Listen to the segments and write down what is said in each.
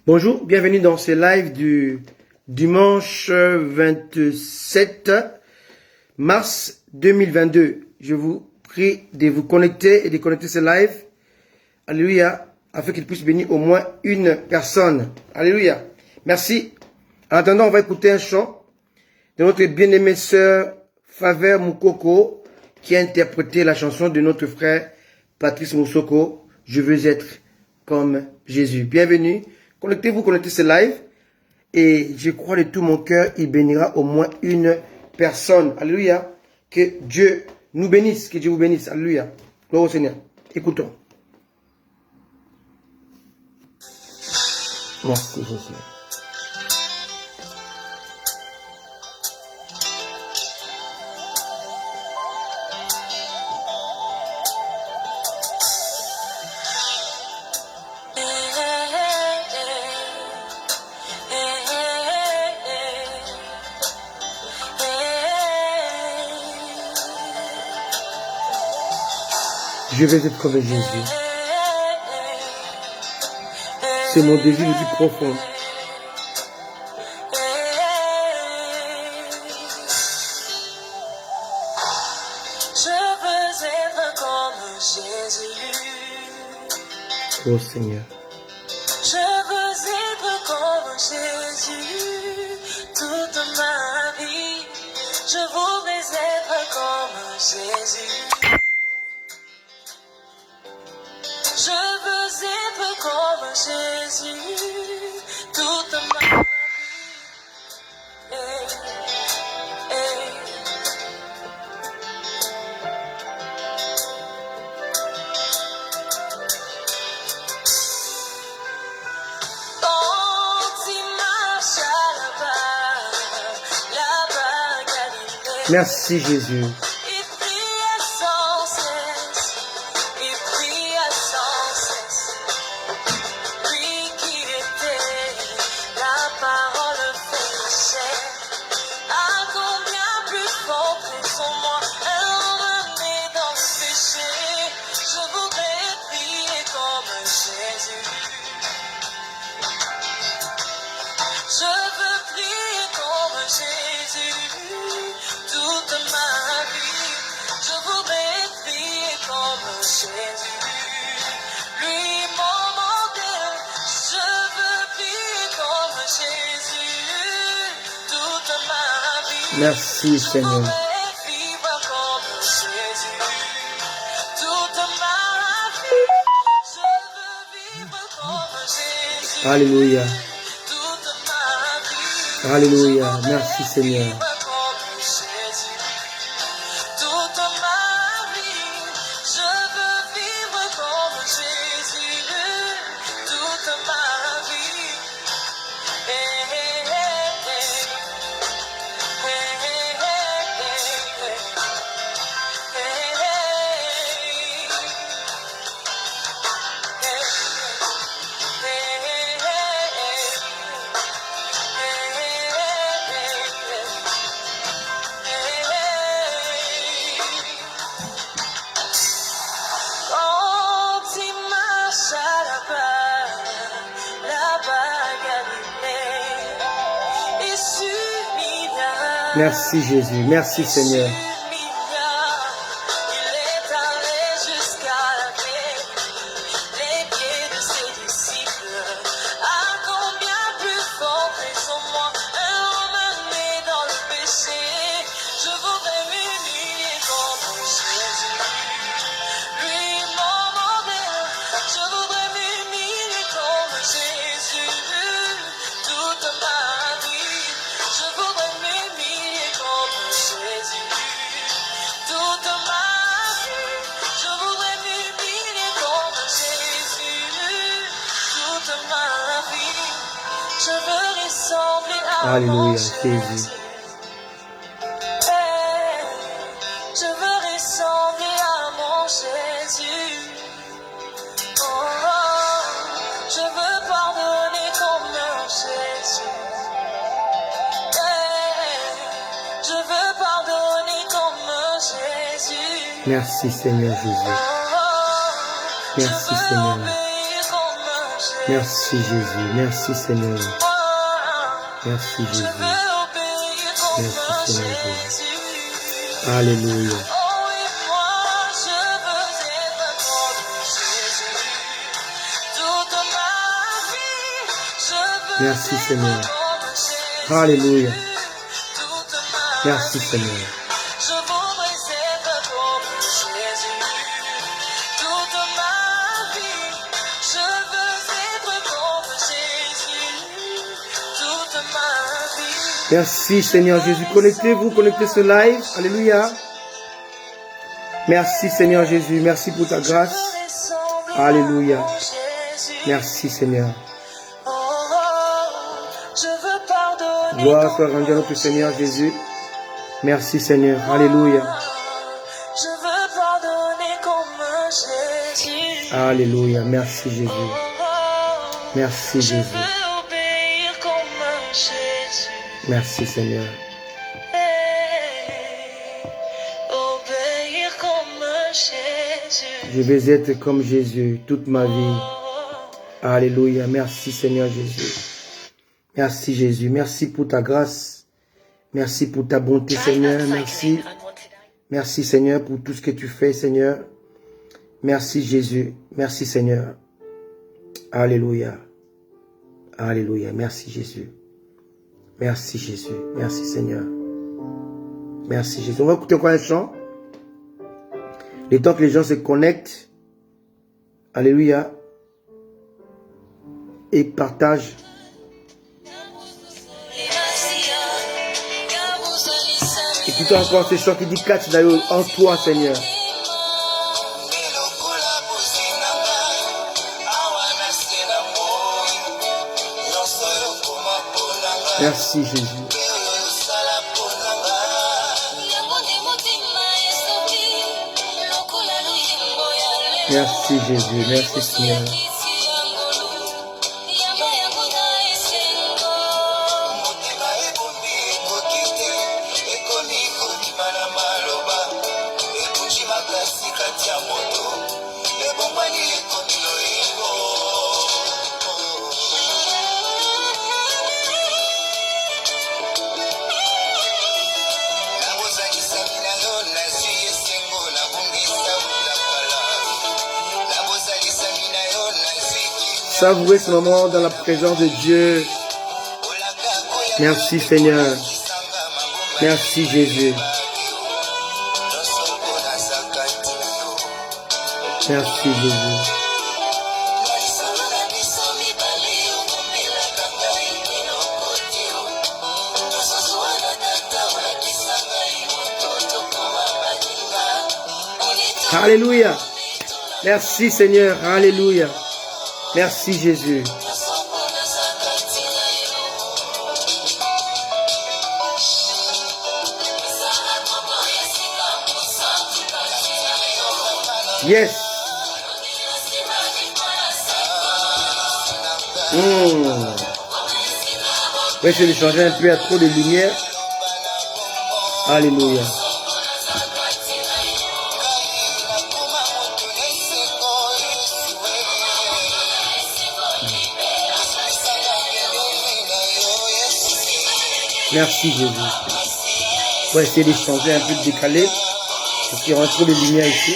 Bonjour, bienvenue dans ce live du dimanche 27 mars 2022. Je vous prie de vous connecter et de connecter ce live. Alléluia, afin qu'il puisse bénir au moins une personne. Alléluia. Merci. En attendant, on va écouter un chant de notre bien-aimée sœur Faveur Moukoko qui a interprété la chanson de notre frère Patrice Moussoko. Je veux être comme Jésus. Bienvenue. Connectez-vous, connectez ce live. Et je crois de tout mon cœur, il bénira au moins une personne. Alléluia. Que Dieu nous bénisse, que Dieu vous bénisse. Alléluia. Gloire au Seigneur. Écoutons. Merci Jésus. Je vais être comme Jésus. C'est mon désir le plus profond. Je veux être comme Jésus. Oh Seigneur. Je veux être comme Jésus toute ma vie. Je voudrais être comme Jésus. Je veux être comme Jésus toute ma vie. Merci Jésus. Il priait sans cesse, il priait sans cesse. Lui qui était la parole faite chair. À combien plus fort sont moi, emmené dans le péché. Je voudrais prier comme Jésus. Je veux prier comme Jésus toute ma vie. Je voudrais prier comme Jésus, lui mon modèle. Je veux prier comme Jésus toute ma vie. Merci Seigneur. Je voudrais vivre comme Jésus toute ma vie. Je veux vivre comme Jésus. Alléluia. Toute ma vie. Alléluia. Merci Seigneur. Toute ma vie, je veux vivre comme Jésus. Toute ma vie. Hey, hey, hey, hey. Hey, hey, hey, hey. Hey, hey. Quand il marche à là-bas Galilée, il s'humilia. Merci Jésus. Merci Seigneur. Il est allé jusqu'à laver les pieds de ses disciples. À combien plus fort sont-moi, emmené dans le péché. Je voudrais m'humilier comme Jésus. Lui mon modèle. Je voudrais m'humilier comme Jésus toute ma vie. Je voudrais m'humilier comme Jésus toute ma vie. Je voudrais m'humilier comme Jésus toute ma vie. Je veux ressembler à mon Alléluia, Jésus. Jésus. Hey, je veux ressembler à mon Jésus. Oh, oh, je veux pardonner comme Jésus. Hey, je veux pardonner comme Jésus. Merci Seigneur Jésus. Oh, Merci Seigneur. Merci Jésus. Merci Seigneur. Merci Je Jésus. veux obéir comme Merci Seigneur Jésus. Jésus. Alléluia. Oh oui, moi je veux être comme Jésus. Toute ma vie, je veux Merci être Seigneur. comme Jésus. Alléluia. Toute ma Merci Seigneur. je voudrais être comme Jésus. Toute ma vie, je veux être comme Jésus. Toute ma vie. Merci Seigneur Jésus. Connectez-vous, connectez ce live. Alléluia. Merci Seigneur Jésus. Merci pour ta grâce. Alléluia. Merci Seigneur. Gloire soit rendue à notre Seigneur Jésus. Merci Seigneur. Alléluia. Je veux pardonner comme Jésus. Alléluia. Merci Jésus. Merci Je Jésus. veux obéir comme Jésus. Merci Seigneur. Obéir comme Jésus. Je vais être comme Jésus toute ma vie. Alléluia. Merci Seigneur Jésus. Merci Jésus. Merci pour ta grâce. Merci pour ta bonté Seigneur. Merci. Merci Seigneur pour tout ce que tu fais Seigneur. Merci Jésus. Merci Seigneur. Alléluia. Alléluia. Merci Jésus. Merci Jésus. Merci Seigneur. Merci Jésus. On va écouter encore un chant. Le temps que les gens se connectent. Alléluia. Et partagent. Écoutez encore ce chant qui dit catch d'ailleurs en toi Seigneur. Merci Jésus. Merci Jésus. Merci Seigneur. Savourez ce moment dans la présence de Dieu. Merci Seigneur. Merci Jésus. Merci Jésus. Alléluia. Merci Seigneur. Alléluia. Merci Jésus. Yes. On va essayer de changer un peu, il y a trop de lumière. Alléluia. Merci Jésus. On va essayer de changer un peu, de décaler. Parce qu'il y aura trop de lumière ici.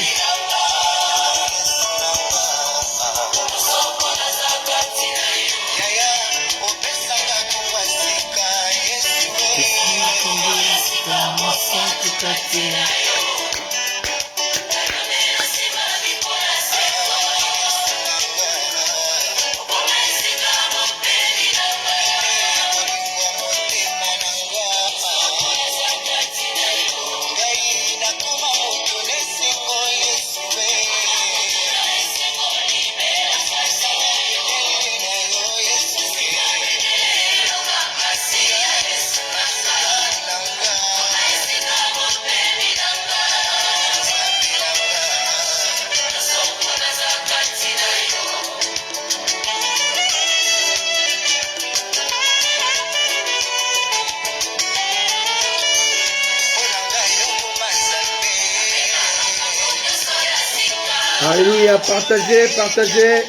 Alléluia, partagez, partagez.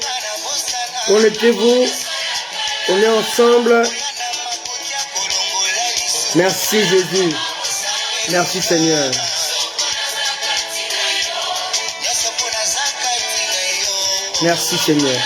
Connectez-vous. On est ensemble. Merci Jésus. Merci Seigneur. Merci Seigneur.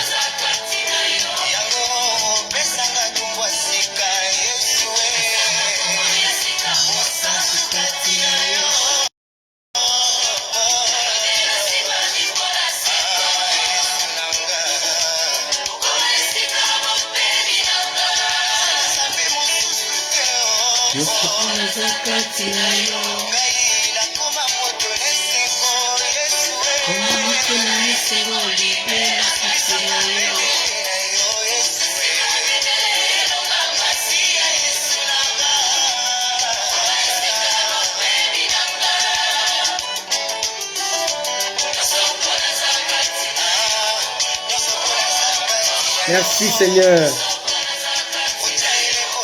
Merci Seigneur.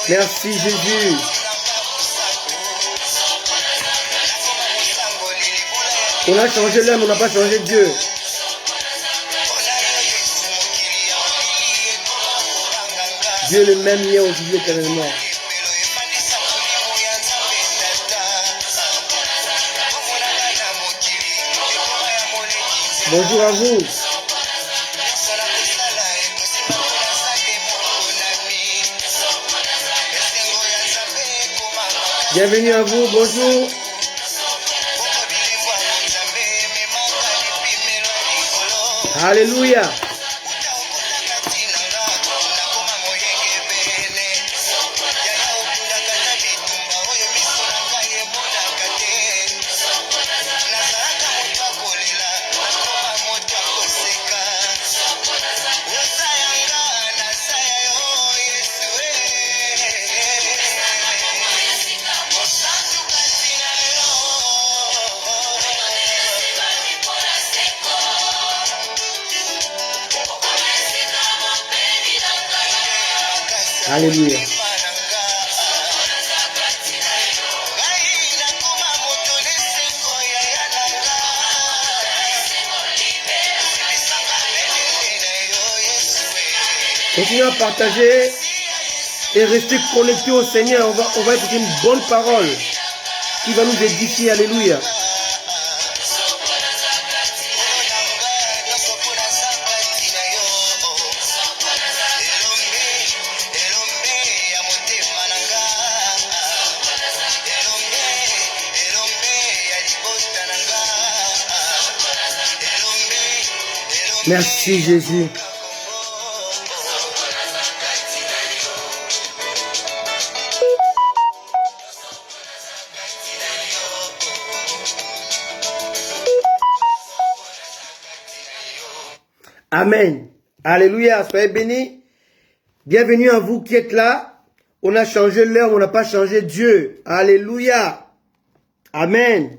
Merci Jésus. On a changé l'homme, on n'a pas changé Dieu. Dieu est le même lien aujourd'hui éternellement. Bonjour à vous. Bienvenue à vous, bonjour. Alléluia. Alléluia. Continuez à partager et rester connectés au Seigneur. On va écouter une bonne parole qui va nous édifier. Alléluia. Merci Jésus. Amen. Alléluia. Soyez bénis. Bienvenue à vous qui êtes là. On a changé l'heure, on n'a pas changé Dieu. Alléluia. Amen.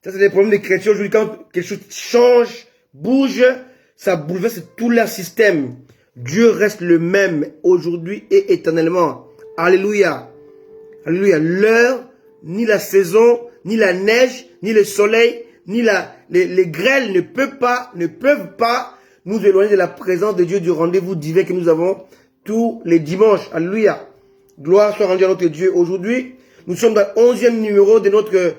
Ça, c'est des problèmes d'écriture. Aujourd'hui, quand quelque chose change, bouge, ça bouleverse tout leur système. Dieu reste le même aujourd'hui et éternellement. Alléluia. Alléluia. L'heure, ni la saison, ni la neige, ni le soleil, ni les grêles ne peuvent pas nous éloigner de la présence de Dieu, du rendez-vous divin que nous avons tous les dimanches. Alléluia. Gloire soit rendue à notre Dieu. Aujourd'hui, nous sommes dans le 11e numéro de notre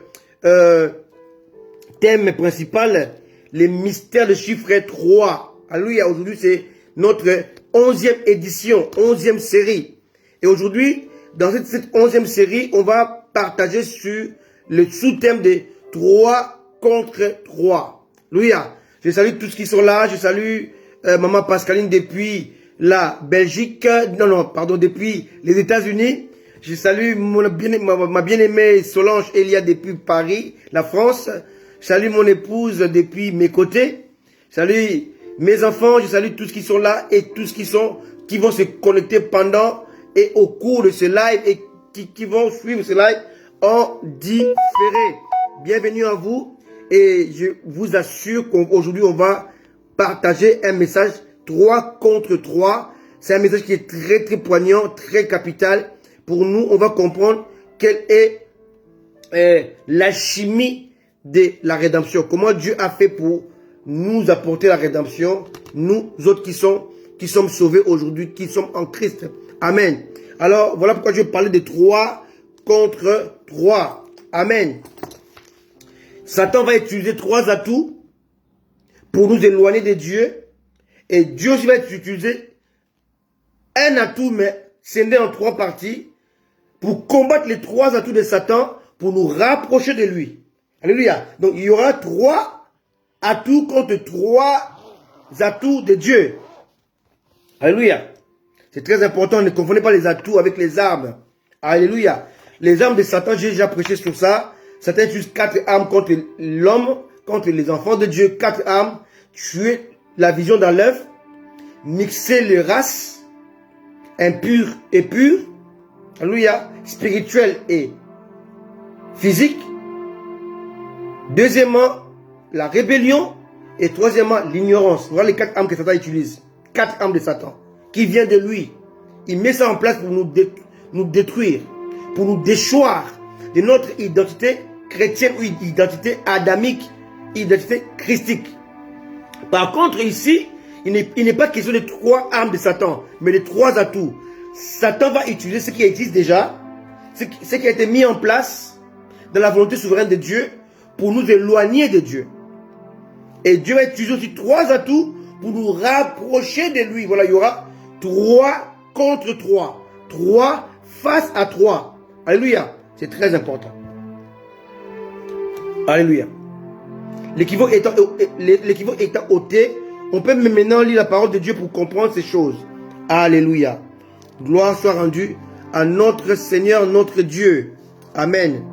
thème principal, les mystères de chiffre 3. Alléluia. Aujourd'hui, c'est notre 11e édition, 11e série. Et aujourd'hui, dans cette 11e série, on va partager sur le sous-thème de 3 contre 3. Alléluia. Je salue tous qui sont là. Je salue Maman Pascaline depuis la Belgique. Depuis les États-Unis. Je salue ma bien-aimée Solange Elia depuis Paris, la France. Je salue mon épouse depuis mes côtés. Je salue mes enfants. Je salue tous qui sont là et tous qui vont se connecter pendant et au cours de ce live et qui vont suivre ce live en différé. Bienvenue à vous. Et je vous assure qu'aujourd'hui, on va partager un message 3 contre 3. C'est un message qui est très, très poignant, très capital. Pour nous, on va comprendre quelle est l'alchimie de la rédemption. Comment Dieu a fait pour nous apporter la rédemption. Nous autres qui sommes qui sommes sauvés aujourd'hui, qui sommes en Christ. Amen. Alors, voilà pourquoi je vais parler de 3 contre 3. Amen. Satan va utiliser 3 atouts pour nous éloigner de Dieu. Et Dieu aussi va utiliser un atout, mais scindé en 3 parties, pour combattre les 3 atouts de Satan, pour nous rapprocher de lui. Alléluia. Donc, il y aura 3 atouts contre 3 atouts de Dieu. Alléluia. C'est très important, ne confondez pas les atouts avec les armes. Alléluia. Les armes de Satan, j'ai déjà prêché sur ça. Satan utilise 4 armes contre l'homme, contre les enfants de Dieu. 4 armes. Tuer la vision dans l'œuf. Mixer les races. Impures et pures. Alléluia. Spirituel et physique. Deuxièmement, la rébellion. Et troisièmement, l'ignorance. Voilà les 4 armes que Satan utilise. 4 armes de Satan. Qui vient de lui. Il met ça en place pour nous détruire. Pour nous déchoir de notre identité chrétienne ou identité adamique. Identité christique. Par contre, ici, il n'est pas question de 3 armes de Satan. Mais de 3 atouts. Satan va utiliser ce qui existe déjà. Ce qui a été mis en place dans la volonté souveraine de Dieu. Pour nous éloigner de Dieu. Et Dieu va utiliser aussi 3 atouts pour nous rapprocher de lui. Voilà, il y aura 3 contre 3. 3 face à 3. Alléluia. C'est très important. Alléluia. L'équivoque étant ôté, on peut maintenant lire la parole de Dieu pour comprendre ces choses. Alléluia. Gloire soit rendue à notre Seigneur, notre Dieu. Amen.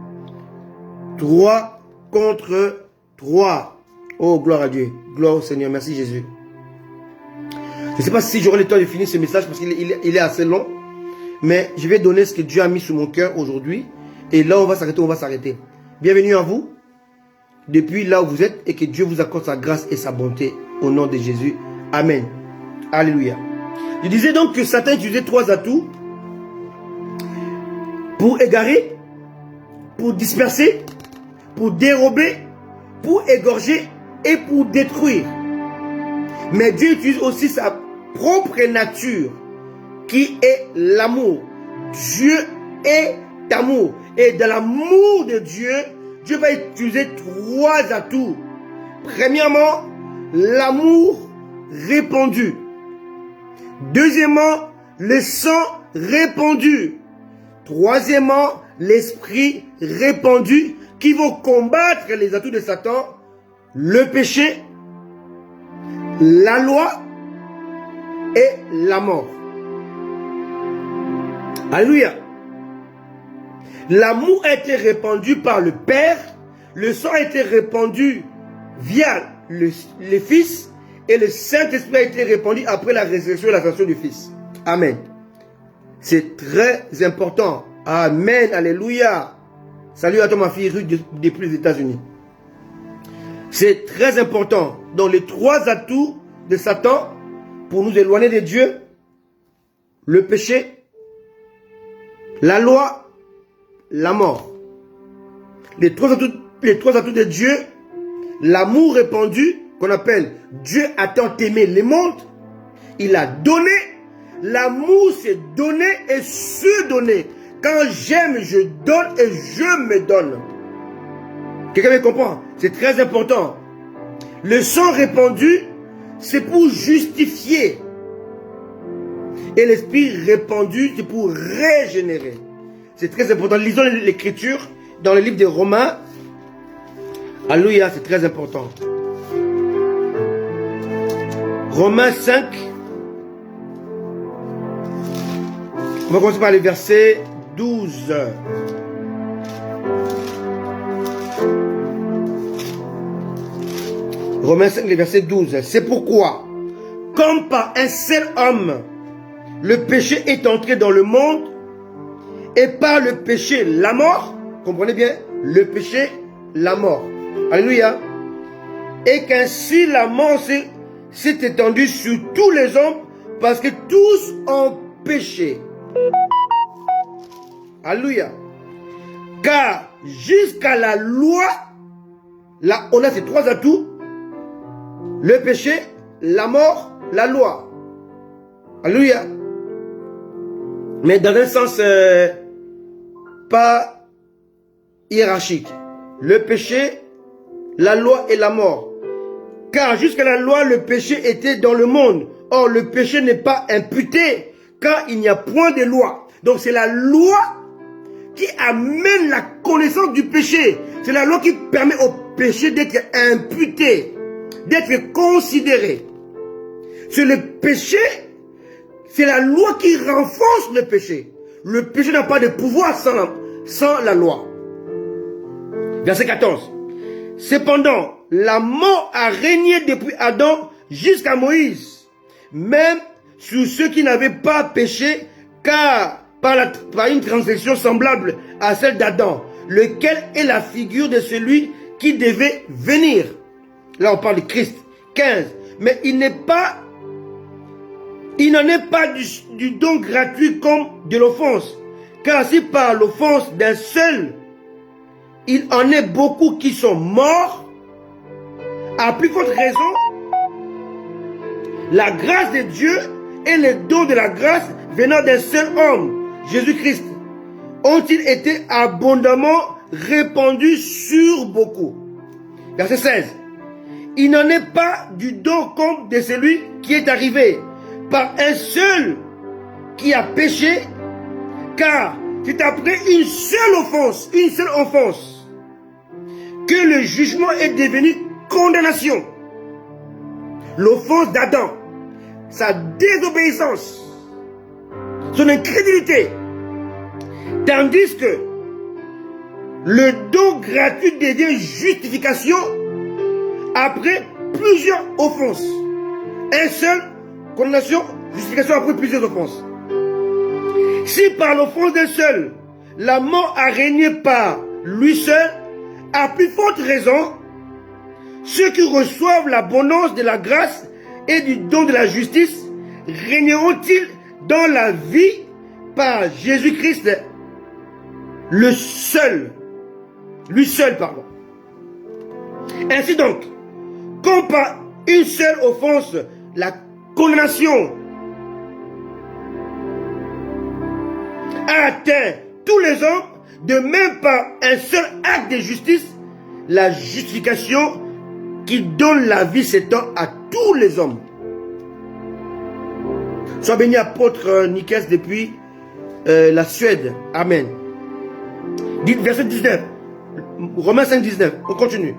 3 contre 3. Oh, gloire à Dieu. Gloire au Seigneur. Merci Jésus. Je ne sais pas si j'aurai le temps de finir ce message parce qu'il est assez long. Mais je vais donner ce que Dieu a mis sur mon cœur aujourd'hui. Et là, on va s'arrêter. Bienvenue à vous. Depuis là où vous êtes. Et que Dieu vous accorde sa grâce et sa bonté. Au nom de Jésus. Amen. Alléluia. Je disais donc que Satan utilisait 3 atouts. Pour égarer. Pour disperser. Pour dérober. Pour égorger. Et pour détruire. Mais Dieu utilise aussi sa propre nature, qui est l'amour. Dieu est amour. Et dans l'amour de Dieu, Dieu va utiliser 3 atouts. Premièrement, l'amour répandu. Deuxièmement, le sang répandu. Troisièmement, l'esprit répandu, qui vont combattre les atouts de Satan, le péché, la loi et la mort. Alléluia. L'amour a été répandu par le Père. Le sang a été répandu via le Fils. Et le Saint-Esprit a été répandu après la résurrection et l'ascension du Fils. Amen. C'est très important. Amen. Alléluia. Salut à toi ma fille Ruth depuis les États-Unis. C'est très important. Donc les 3 atouts de Satan pour nous éloigner de Dieu, le péché, la loi, la mort. Les 3 atouts de Dieu, l'amour répandu, qu'on appelle Dieu a tant aimé le monde, il a donné. L'amour c'est donner et se donner. Quand j'aime, je donne et je me donne. Quelqu'un me comprend? C'est très important. Le sang répandu, c'est pour justifier. Et l'esprit répandu, c'est pour régénérer. C'est très important. Lisons l'écriture dans le livre des Romains. Alléluia, c'est très important. Romains 5. On va commencer par le verset 12. Romains 5, le verset 12. C'est pourquoi, comme par un seul homme, le péché est entré dans le monde, et par le péché, la mort. Comprenez bien? Le péché, la mort. Alléluia. Et qu'ainsi la mort s'est étendue sur tous les hommes, parce que tous ont péché. Alléluia. Car jusqu'à la loi, là, on a ces 3 atouts. Le péché, la mort, la loi. Alléluia. Mais dans un sens pas hiérarchique. Le péché, la loi et la mort. Car jusqu'à la loi, le péché était dans le monde. Or, le péché n'est pas imputé car il n'y a point de loi. Donc, c'est la loi qui amène la connaissance du péché. C'est la loi qui permet au péché d'être imputé, d'être considéré. C'est le péché, c'est la loi qui renforce le péché. Le péché n'a pas de pouvoir sans la loi. Verset 14. Cependant, la mort a régné depuis Adam jusqu'à Moïse, même sur ceux qui n'avaient pas péché, car par une transgression semblable à celle d'Adam, lequel est la figure de celui qui devait venir. Là, on parle de Christ. 15. Mais il n'en est pas du don gratuit comme de l'offense. Car si par l'offense d'un seul, il en est beaucoup qui sont morts, à plus forte raison, la grâce de Dieu et les dons de la grâce venant d'un seul homme, Jésus-Christ, ont-ils été abondamment répandus sur beaucoup. Verset 16. Il n'en est pas du don comme de celui qui est arrivé par un seul qui a péché, car c'est après une seule offense, que le jugement est devenu condamnation. L'offense d'Adam, sa désobéissance, son incrédulité, tandis que le don gratuit devient justification après plusieurs offenses. Un seul, condamnation, justification après plusieurs offenses. Si par l'offense d'un seul, la mort a régné par lui seul, à plus forte raison, ceux qui reçoivent l'abondance de la grâce et du don de la justice régneront-ils dans la vie par Jésus-Christ, lui seul, pardon. Ainsi donc, comme par une seule offense, la condamnation a atteint tous les hommes, de même par un seul acte de justice, la justification qui donne la vie s'étend à tous les hommes. Sois béni, apôtre Nikes depuis la Suède. Amen. Verset 19. Romains 5, 19. On continue.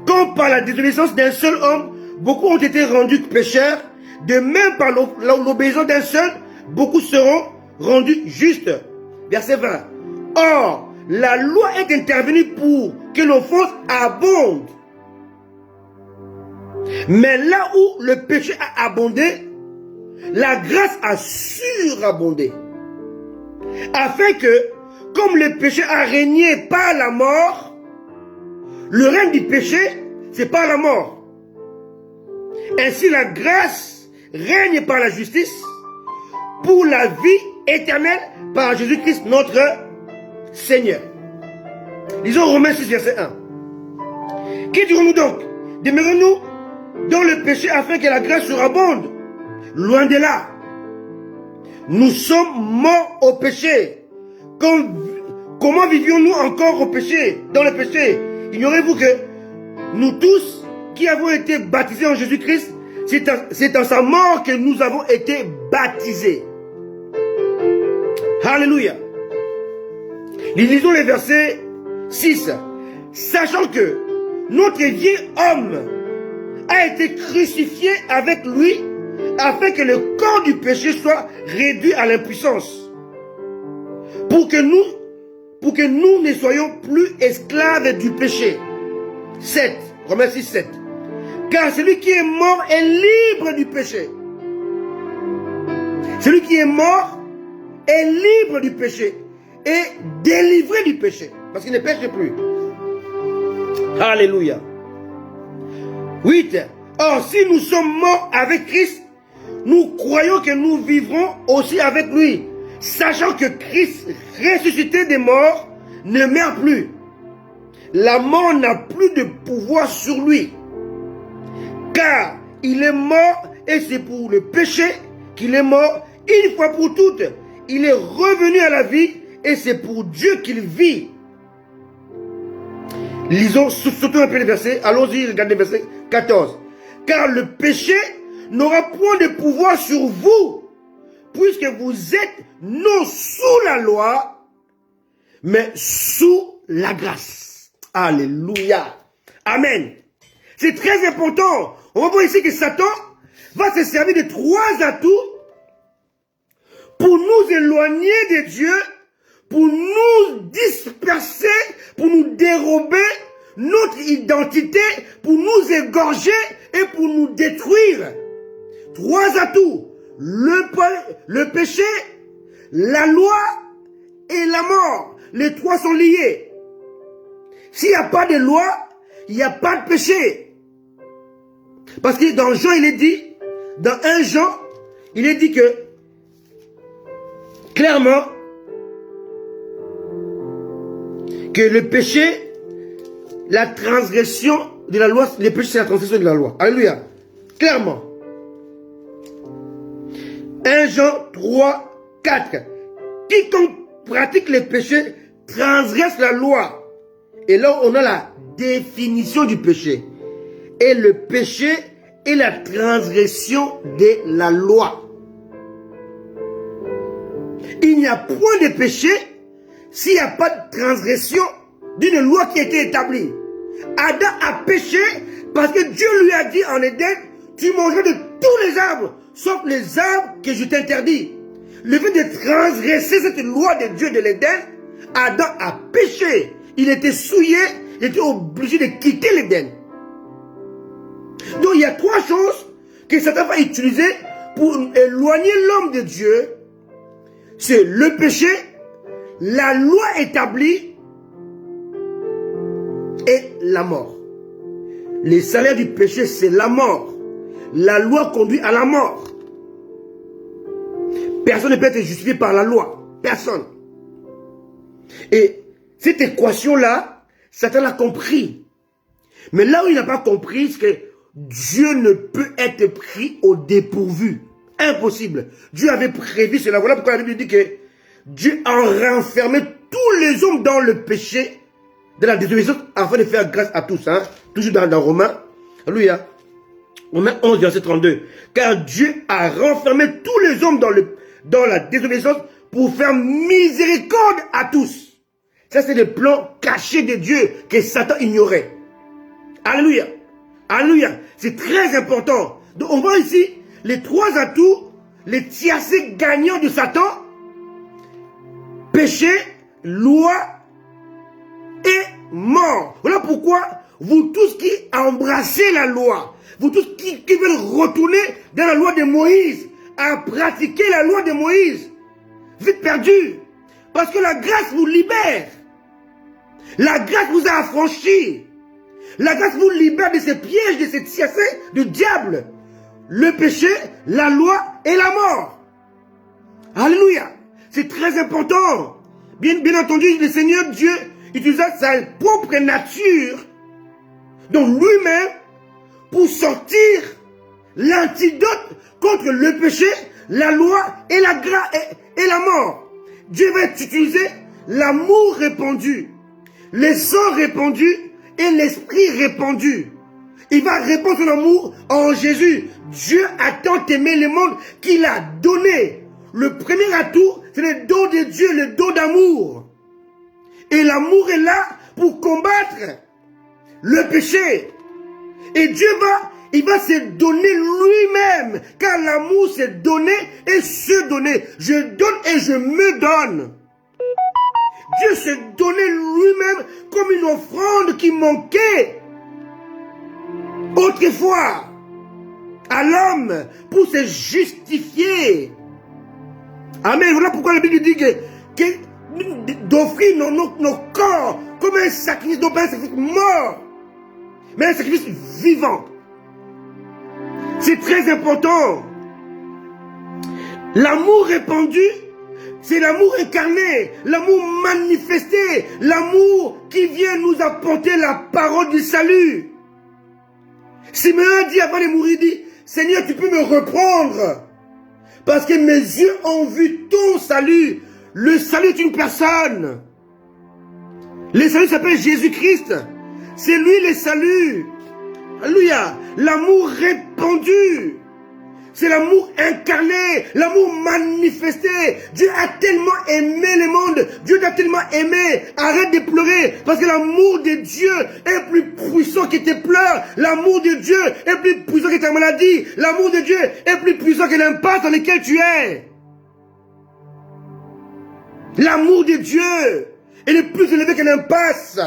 Comme par la désobéissance d'un seul homme, beaucoup ont été rendus pécheurs, de même par l'obéissance d'un seul, beaucoup seront rendus justes. Verset 20. Or, la loi est intervenue pour que l'offense abonde. Mais là où le péché a abondé, la grâce a surabondé. Afin que, comme le péché a régné par la mort, le règne du péché, c'est par la mort. Ainsi la grâce règne par la justice pour la vie éternelle par Jésus-Christ notre Seigneur. Lisons Romains 6, verset 1. Qui dirons-nous donc? Demeurons-nous dans le péché afin que la grâce surabonde? Loin de là. Nous sommes morts au péché. Comment vivions-nous encore au péché, dans le péché? Ignorez-vous que nous tous qui avons été baptisés en Jésus-Christ, c'est en sa mort que nous avons été baptisés. Alléluia. Lisons les versets 6. Sachant que notre vieil homme a été crucifié avec lui afin que le corps du péché soit réduit à l'impuissance. Pour que nous ne soyons plus esclaves du péché. 7. Romains 6, 7. Car celui qui est mort est libre du péché. Celui qui est mort est libre du péché et délivré du péché. Parce qu'il ne pêche plus. Alléluia. 8. Or, si nous sommes morts avec Christ, nous croyons que nous vivrons aussi avec lui, sachant que Christ, ressuscité des morts, ne meurt plus. La mort n'a plus de pouvoir sur lui. Car il est mort et c'est pour le péché qu'il est mort Une fois pour toutes, il est revenu à la vie et c'est pour Dieu qu'il vit. Lisons surtout un peu les versets. Allons-y, regardez le verset 14. Car le péché n'aura point de pouvoir sur vous, puisque vous êtes non sous la loi, mais sous la grâce. Alléluia. Amen. C'est très important. On va voir ici que Satan va se servir de 3 atouts pour nous éloigner de Dieu, pour nous disperser, pour nous dérober notre identité, pour nous égorger et pour nous détruire. 3 atouts. Le péché, la loi et la mort. Les 3 sont liés. S'il n'y a pas de loi, il n'y a pas de péché. Parce que dans Jean, il est dit, dans 1 Jean, il est dit que, clairement, que le péché, la transgression de la loi, le péché c'est la transgression de la loi. Alléluia. Clairement. 1 Jean 3, 4. Quiconque pratique les péchés transgresse la loi. Et là, on a la définition du péché. Et le péché est la transgression de la loi. Il n'y a point de péché s'il n'y a pas de transgression d'une loi qui a été établie. Adam a péché parce que Dieu lui a dit en Éden, tu mangeras de tous les arbres, sauf les arbres que je t'interdis. Le fait de transgresser cette loi de Dieu de l'Éden, Adam a péché. Il était souillé, il était obligé de quitter l'Éden. Donc il y a 3 choses que Satan va utiliser pour éloigner l'homme de Dieu. C'est le péché, la loi établie et la mort. Le salaire du péché, c'est la mort. La loi conduit à la mort. Personne ne peut être justifié par la loi. Personne. Et cette équation-là, Satan l'a compris. Mais là où il n'a pas compris, c'est que Dieu ne peut être pris au dépourvu. Impossible. Dieu avait prévu cela. Voilà pourquoi la Bible dit que Dieu a renfermé tous les hommes dans le péché, de la désobéissance, afin de faire grâce à tous. Hein? Toujours dans Romains. Alléluia. Romains 11, verset 32. Car Dieu a renfermé tous les hommes dans la désobéissance pour faire miséricorde à tous. Ça, c'est le plan caché de Dieu que Satan ignorait. Alléluia. Alléluia. C'est très important. Donc, on voit ici les 3 atouts, les tiers gagnants de Satan. Péché, loi et mort. Voilà pourquoi vous tous qui embrassez la loi, vous tous qui veulent retourner dans la loi de Moïse, à pratiquer la loi de Moïse, vous êtes perdus. Parce que la grâce vous libère. La grâce vous a affranchis. La grâce vous libère de ces pièges, de ces tiers du diable. Le péché, la loi et la mort. Alléluia. C'est très important. Bien entendu, le Seigneur Dieu utilisa sa propre nature, donc lui-même, pour sortir l'antidote contre le péché, la loi et la mort. Dieu va utiliser l'amour répandu, le sang répandu et l'esprit répandu. Il va répandre son amour en Jésus. Dieu a tant aimé le monde qu'il a donné. Le premier atout, c'est le don de Dieu, le don d'amour. Et l'amour est là pour combattre le péché. Et Dieu il va se donner lui-même. Car l'amour, c'est donner et se donner. Je donne et je me donne. Dieu s'est donné lui-même comme une offrande qui manquait autrefois à l'homme pour se justifier. Amen. Voilà pourquoi la Bible dit que d'offrir nos corps comme un sacrifice, non pas un sacrifice mort, mais un sacrifice vivant. C'est très important. L'amour répandu, c'est l'amour incarné, l'amour manifesté, l'amour qui vient nous apporter la parole du salut. Simeon dit avant de mourir, dit, Seigneur, tu peux me reprendre. Parce que mes yeux ont vu ton salut. Le salut est une personne. Le salut s'appelle Jésus-Christ. C'est lui le salut. Alléluia. L'amour répandu. C'est l'amour incarné, l'amour manifesté. Dieu a tellement aimé le monde. Dieu t'a tellement aimé. Arrête de pleurer. Parce que l'amour de Dieu est plus puissant que tes pleurs. L'amour de Dieu est plus puissant que ta maladie. L'amour de Dieu est plus puissant que l'impasse dans lequel tu es. L'amour de Dieu est plus élevé que l'impasse,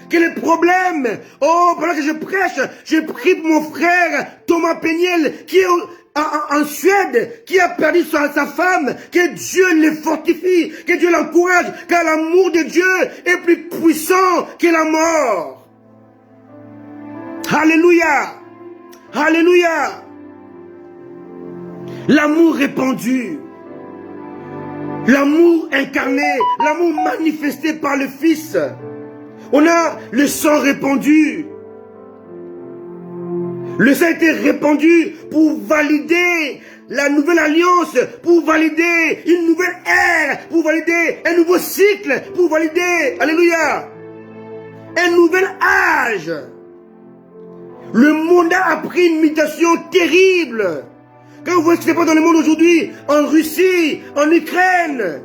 que les problèmes. Oh, pendant que je prêche, je prie pour mon frère Thomas Peniel qui est en Suède, qui a perdu sa femme, que Dieu le fortifie, que Dieu l'encourage, car l'amour de Dieu est plus puissant que la mort. Alléluia. Alléluia. L'amour répandu. L'amour incarné, l'amour manifesté par le Fils. On a le sang répandu. Le sang a été répandu pour valider la nouvelle alliance, pour valider une nouvelle ère, pour valider un nouveau cycle, pour valider, alléluia, un nouvel âge. Le monde a pris une mutation terrible. Quand vous voyez ce qui se passe dans le monde aujourd'hui, en Russie, en Ukraine,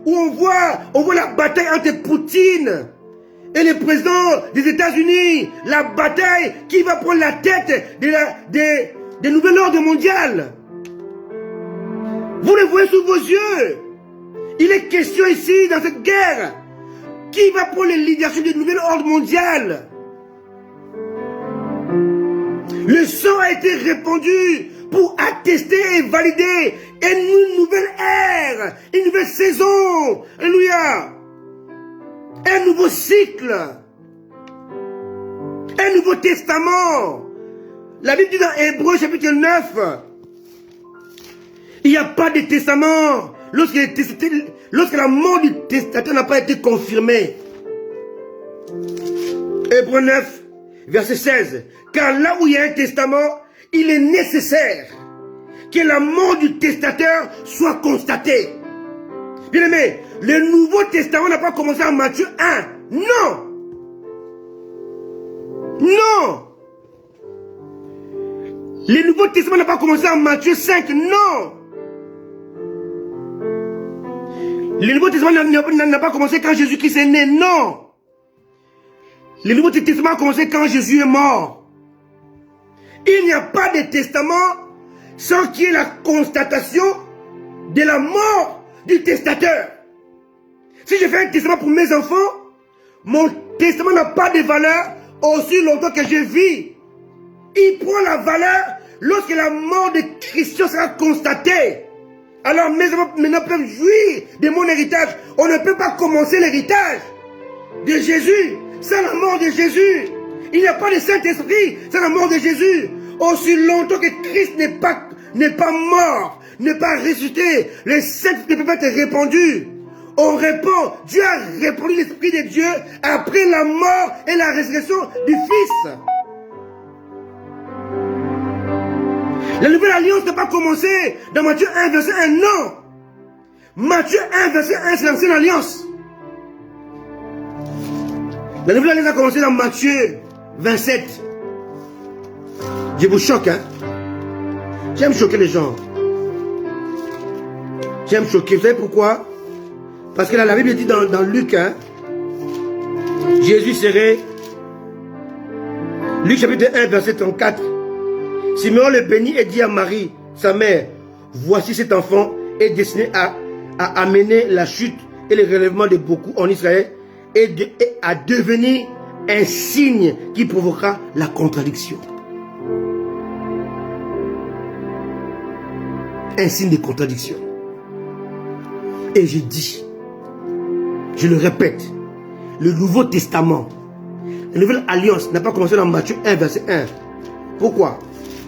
où on voit la bataille entre Poutine et le président des États-Unis, la bataille qui va prendre la tête des nouvel ordre mondial. Vous le voyez sous vos yeux. Il est question ici, dans cette guerre, qui va prendre le leadership du nouvel ordre mondial. Le sang a été répandu pour attester et valider une nouvelle ère, une nouvelle saison. Alléluia. Un nouveau cycle. Un nouveau testament. La Bible dit dans Hébreux chapitre 9, il n'y a pas de testament lorsque la mort du testateur n'a pas été confirmée. Hébreux 9, verset 16. Car là où il y a un testament, il est nécessaire que la mort du testateur soit constatée. Bien aimé, le Nouveau Testament n'a pas commencé en Matthieu 1. Non. Non. Le Nouveau Testament n'a pas commencé en Matthieu 5. Non. Le Nouveau Testament n'a pas commencé quand Jésus-Christ est né. Non. Le Nouveau Testament a commencé quand Jésus est mort. Il n'y a pas de testament sans qu'il y ait la constatation de la mort du testateur. Si je fais un testament pour mes enfants, mon testament n'a pas de valeur aussi longtemps que je vis. Il prend la valeur lorsque la mort de Christ sera constatée. Alors mes enfants maintenant peuvent jouir de mon héritage. On ne peut pas commencer l'héritage de Jésus sans la mort de Jésus. Il n'y a pas de Saint-Esprit sans la mort de Jésus. Aussi longtemps que Christ n'est pas mort, n'est pas ressuscité, le Saint-Esprit ne peut pas être répandu. On répond, Dieu a répandu l'Esprit de Dieu après la mort et la résurrection du Fils. La nouvelle alliance n'a pas commencé dans Matthieu 1, verset 1, non. Matthieu 1, verset 1, c'est l'ancienne alliance. La nouvelle alliance a commencé dans Matthieu 27. Je vous choque, hein. J'aime choquer les gens. J'aime choquer. Vous savez pourquoi? Parce que là, la Bible dit dans Luc, hein, Jésus serait... Luc chapitre 1, verset 34. Simeon le bénit et dit à Marie, sa mère, voici cet enfant est destiné à amener la chute et le relèvement de beaucoup en Israël et à devenir un signe qui provoquera la contradiction. Un signe de contradiction. Et je dis, je le répète, le Nouveau Testament, la Nouvelle Alliance n'a pas commencé dans Matthieu 1, verset 1. Pourquoi?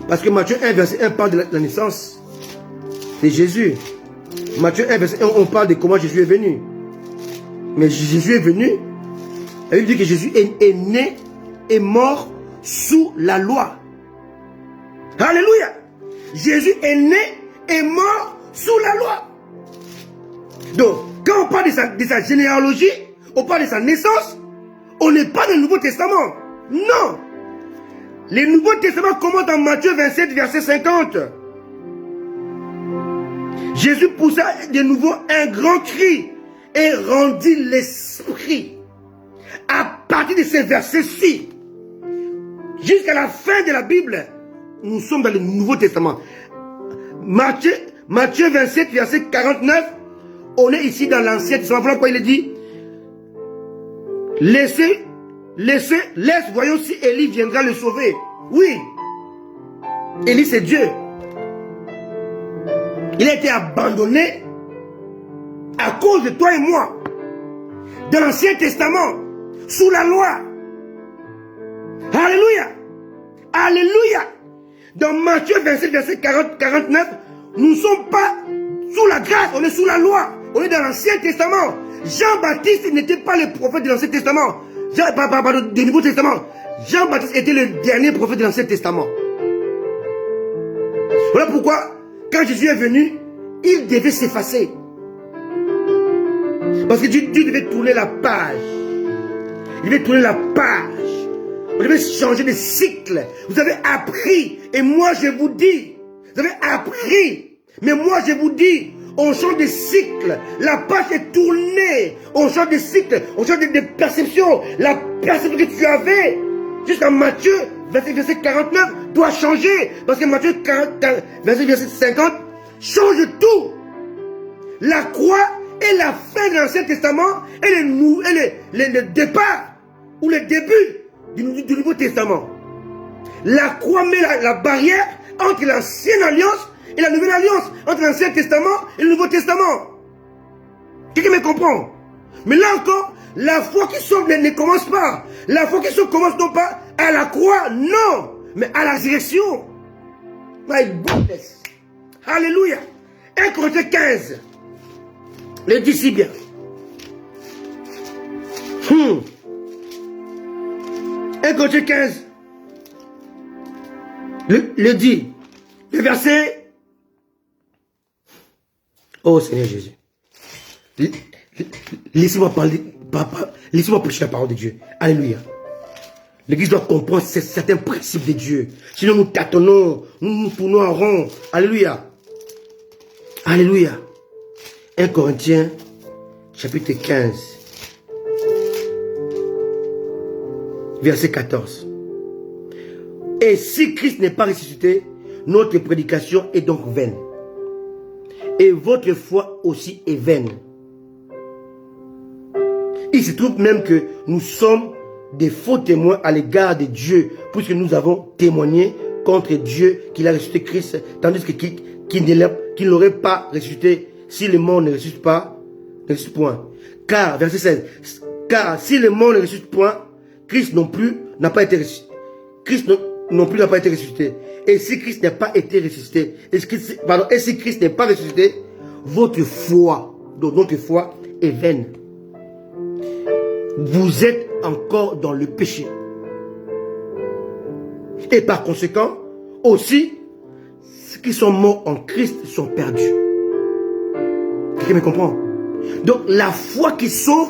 Parce que Matthieu 1, verset 1 parle de la naissance de Jésus. Matthieu 1, verset 1, on parle de comment Jésus est venu. Mais Jésus est venu, la Bible dit que Jésus est né et mort sous la loi. Alléluia! Jésus est né et mort sous la loi. Donc, quand on parle de sa généalogie, on parle de sa naissance, on n'est pas dans le Nouveau Testament. Non. Le Nouveau Testament commence dans Matthieu 27, verset 50. Jésus poussa de nouveau un grand cri et rendit l'esprit. À partir de ces versets-ci, jusqu'à la fin de la Bible, nous sommes dans le Nouveau Testament. Matthieu 27, verset 49, on est ici dans l'Ancien Testament. Voilà pourquoi il est dit, laisse, voyons si Élie viendra le sauver. Oui, Élie c'est Dieu. Il a été abandonné à cause de toi et moi. Dans l'Ancien Testament, sous la loi. Alléluia. Alléluia. Dans Matthieu 27, verset 49, nous ne sommes pas sous la grâce, on est sous la loi. On est dans l'Ancien Testament. Jean-Baptiste n'était pas le prophète de l'Ancien Testament. Du Nouveau Testament. Jean-Baptiste était le dernier prophète de l'Ancien Testament. Voilà pourquoi, quand Jésus est venu, il devait s'effacer. Parce que Dieu devait tourner la page. Il devait tourner la page. Vous devez changer de cycle. Vous avez appris. Et moi je vous dis. Vous avez appris. Mais moi je vous dis. On change de cycle. La page est tournée. On change de cycle. On change de perception. La perception que tu avais jusqu'à Matthieu, verset 49, doit changer. Parce que Matthieu 40, verset 50, change tout. La croix est la fin de l'Ancien Testament et le départ ou le début du Nouveau Testament. La croix met la barrière entre l'ancienne alliance et la nouvelle alliance, entre l'Ancien Testament et le Nouveau Testament. Quelqu'un me comprend? Mais là encore, la foi qui sauve ne commence pas. La foi qui sauve commence non pas à la croix, non, mais à la résurrection. My goodness. Alléluia. 1 Corinthiens 15. Le dit si bien. 1 Corinthiens 15. Le dit. Le verset. Oh Seigneur Jésus. Laissez-moi parler. Laissez-moi prêcher la parole de Dieu. Alléluia. L'Église doit comprendre certains principes de Dieu. Sinon nous tâtonnons, nous tournons en rond. Alléluia. Alléluia. 1 Corinthiens, chapitre 15, verset 14. Et si Christ n'est pas ressuscité, notre prédication est donc vaine. Et votre foi aussi est vaine. Il se trouve même que nous sommes des faux témoins à l'égard de Dieu, puisque nous avons témoigné contre Dieu qu'il a ressuscité Christ, tandis qu'il ne l'aurait pas ressuscité si le monde ne ressuscite pas, ne ressuscite point. Car, verset 16, car si le monde ne ressuscite point, Christ non plus n'a pas été ressuscité. Christ non plus n'a pas été ressuscité. Et si Christ n'a pas été ressuscité, et si Christ n'est pas ressuscité, votre foi, donc notre foi est vaine. Vous êtes encore dans le péché. Et par conséquent, aussi, ceux qui sont morts en Christ sont perdus. Quelqu'un me comprend? Donc la foi qui sauve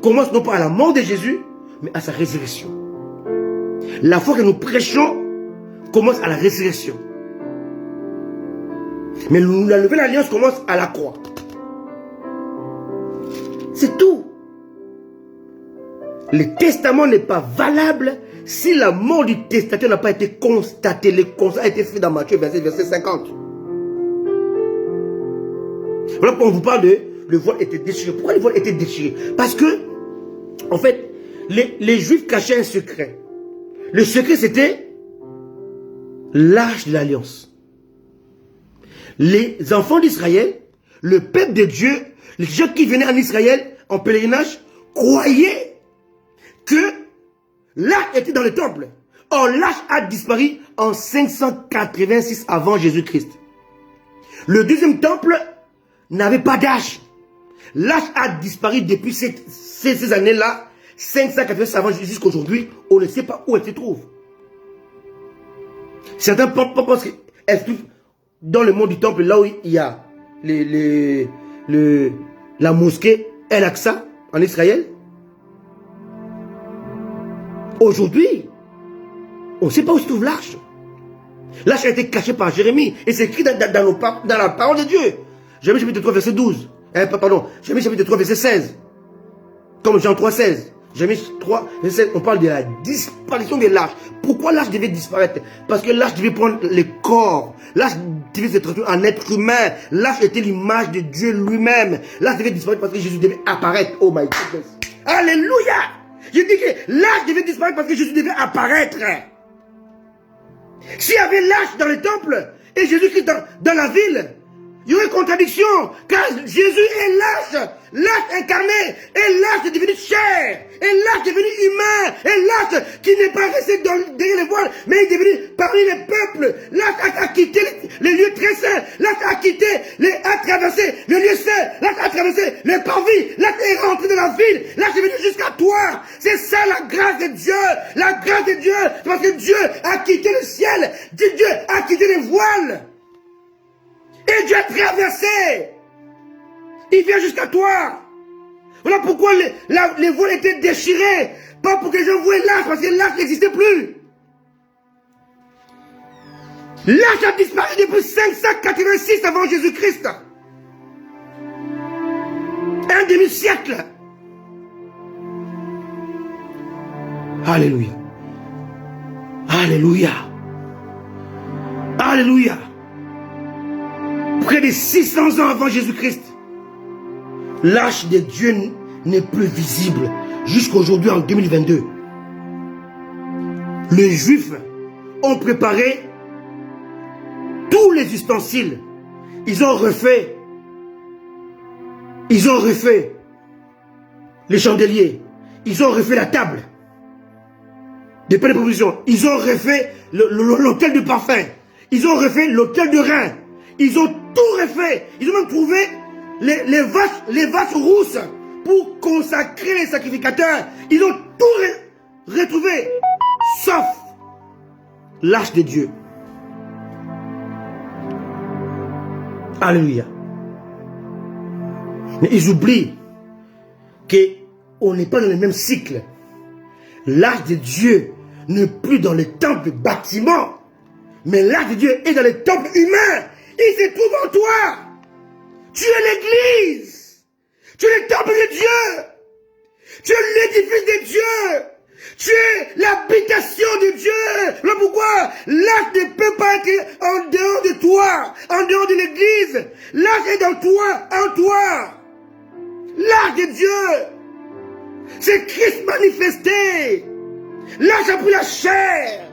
commence non pas à la mort de Jésus, mais à sa résurrection. La foi que nous prêchons commence à la résurrection. Mais la nouvelle alliance commence à la croix. C'est tout. Le testament n'est pas valable si la mort du testateur n'a pas été constatée. Le constat a été fait dans Matthieu verset 50. Voilà pourquoi on vous parle de le voile était déchiré. Pourquoi le voile était déchiré? Parce que, en fait, les Juifs cachaient un secret. Le secret, c'était l'arche de l'alliance. Les enfants d'Israël, le peuple de Dieu, les gens qui venaient en Israël en pèlerinage, croyaient que l'arche était dans le temple. Or, l'arche a disparu en 586 avant Jésus-Christ. Le deuxième temple n'avait pas d'arche. L'arche a disparu depuis ces années-là, 586 avant jusqu'à aujourd'hui. On ne sait pas où elle se trouve. Certains pensent qu'elle se trouve dans le monde du temple, là où il y a la mosquée El-Aqsa en Israël. Aujourd'hui, on ne sait pas où se trouve l'arche. L'arche a été cachée par Jérémie et c'est écrit dans la parole de Dieu. Jérémie chapitre 3 verset 12. Pardon, Jérémie chapitre 3 verset 16. Comme Jean 3 16. Jérémie 3 verset 16, on parle de la disparition de l'arche. Pourquoi l'arche devait disparaître? Parce que l'arche devait prendre le corps. L'arche devait se transformer en être humain. L'arche était l'image de Dieu lui-même. L'arche devait disparaître parce que Jésus devait apparaître. Oh my goodness. Alléluia. Je dis que l'arche devait disparaître parce que Jésus devait apparaître. S'il y avait l'arche dans le temple et Jésus-Christ dans la ville, il y aurait contradiction, car Jésus est l'arche incarné, et l'arche est devenu chair, et l'arche est devenu humain, et l'arche qui n'est pas resté derrière les voiles, mais est devenu parmi les peuples. L'arche a quitté les lieux très saints, l'arche a traversé le lieu saint, l'arche a traversé les parvis, l'arche est rentré dans la ville, l'arche est venu jusqu'à toi. C'est ça la grâce de Dieu, la grâce de Dieu, parce que Dieu a quitté le ciel, Dieu a quitté les voiles. Et Dieu a traversé. Il vient jusqu'à toi. Voilà pourquoi les voiles étaient déchirées. Pas pour que les gens voient l'arche, parce que l'arche n'existait plus. L'arche a disparu depuis 586 avant Jésus-Christ. Un demi-siècle. Alléluia. Alléluia. Alléluia. Près de 600 ans avant Jésus-Christ, l'arche de Dieu n'est plus visible jusqu'aujourd'hui en 2022. Les Juifs ont préparé tous les ustensiles. Ils ont refait les chandeliers. Ils ont refait la table des pains de provision. Ils ont refait l'autel de parfum. Ils ont refait l'autel de rein. Ils ont tout refait. Ils ont même trouvé les vaches rousses pour consacrer les sacrificateurs. Ils ont tout retrouvé, sauf l'arche de Dieu. Alléluia. Mais ils oublient qu'on n'est pas dans le même cycle. L'arche de Dieu n'est plus dans les temples bâtiments, mais l'arche de Dieu est dans les temples humains. Il se trouve en toi. Tu es l'église. Tu es le temple de Dieu. Tu es l'édifice de Dieu. Tu es l'habitation de Dieu. Voilà pourquoi l'arche ne peut pas être en dehors de toi, en dehors de l'église. L'arche est dans toi, en toi. L'arche de Dieu. C'est Christ manifesté. L'arche a pris la chair.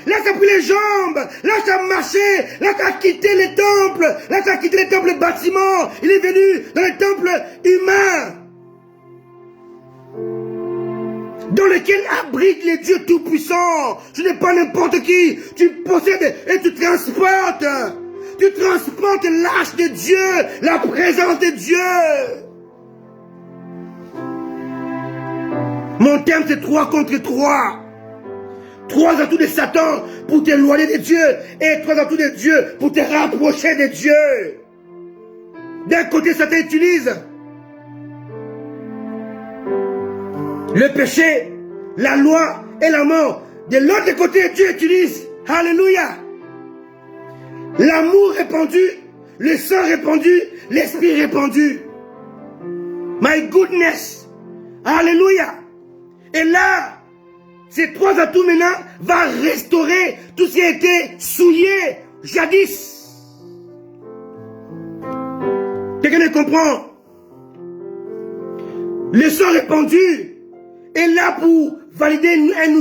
L'arche a pris les jambes, l'arche a marché, l'arche a quitté les temples, l'arche a quitté les temples bâtiments, il est venu dans les temples humains, dans lesquels abrite les dieux tout-puissants. Tu n'es pas n'importe qui, tu possèdes et tu transportes l'arche de Dieu, la présence de Dieu. Mon terme c'est 3 contre 3. 3 atouts de Satan pour t'éloigner de Dieu et 3 atouts de Dieu pour te rapprocher de Dieu. D'un côté, Satan utilise le péché, la loi et la mort. De l'autre côté, Dieu utilise, alléluia, l'amour répandu, le sang répandu, l'esprit répandu. My goodness, alléluia. Et là, ces 3 atouts maintenant vont restaurer tout ce qui a été souillé jadis. Quelqu'un ne comprend? Le sang répandu est là pour valider une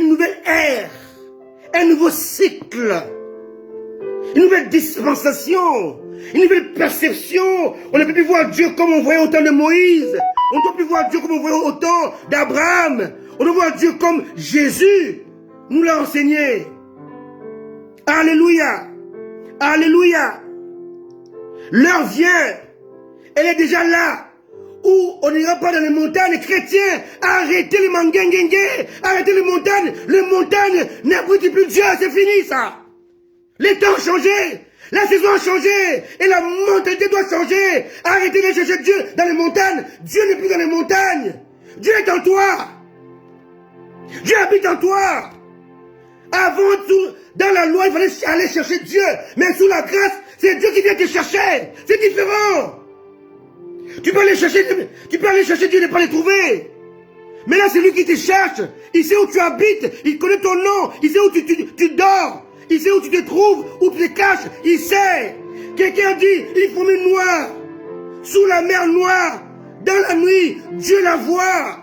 nouvelle ère, un nouveau cycle, une nouvelle dispensation, une nouvelle perception. On ne peut plus voir Dieu comme on voyait au temps de Moïse. On ne peut plus voir Dieu comme on voyait au temps d'Abraham. On doit voir Dieu comme Jésus nous l'a enseigné. Alléluia. Alléluia. L'heure vient. Elle est déjà là. Où on n'ira pas dans les montagnes chrétiennes. Arrêtez les manguenguengue. Arrêtez les montagnes. Les montagnes n'abritent plus Dieu. C'est fini ça. Les temps ont changé. La saison a changé et la mentalité doit changer. Arrêtez de chercher Dieu dans les montagnes. Dieu n'est plus dans les montagnes. Dieu est en toi. Dieu habite en toi. Avant tout, dans la loi, il fallait aller chercher Dieu. Mais sous la grâce, c'est Dieu qui vient te chercher. C'est différent. Tu peux aller chercher Dieu et ne pas le trouver. Mais là, c'est lui qui te cherche. Il sait où tu habites. Il connaît ton nom. Il sait où tu dors. Il sait où tu te trouves, où tu te caches. Il sait. Quelqu'un dit, il faut une noire. Sous la mer noire. Dans la nuit, Dieu la voit.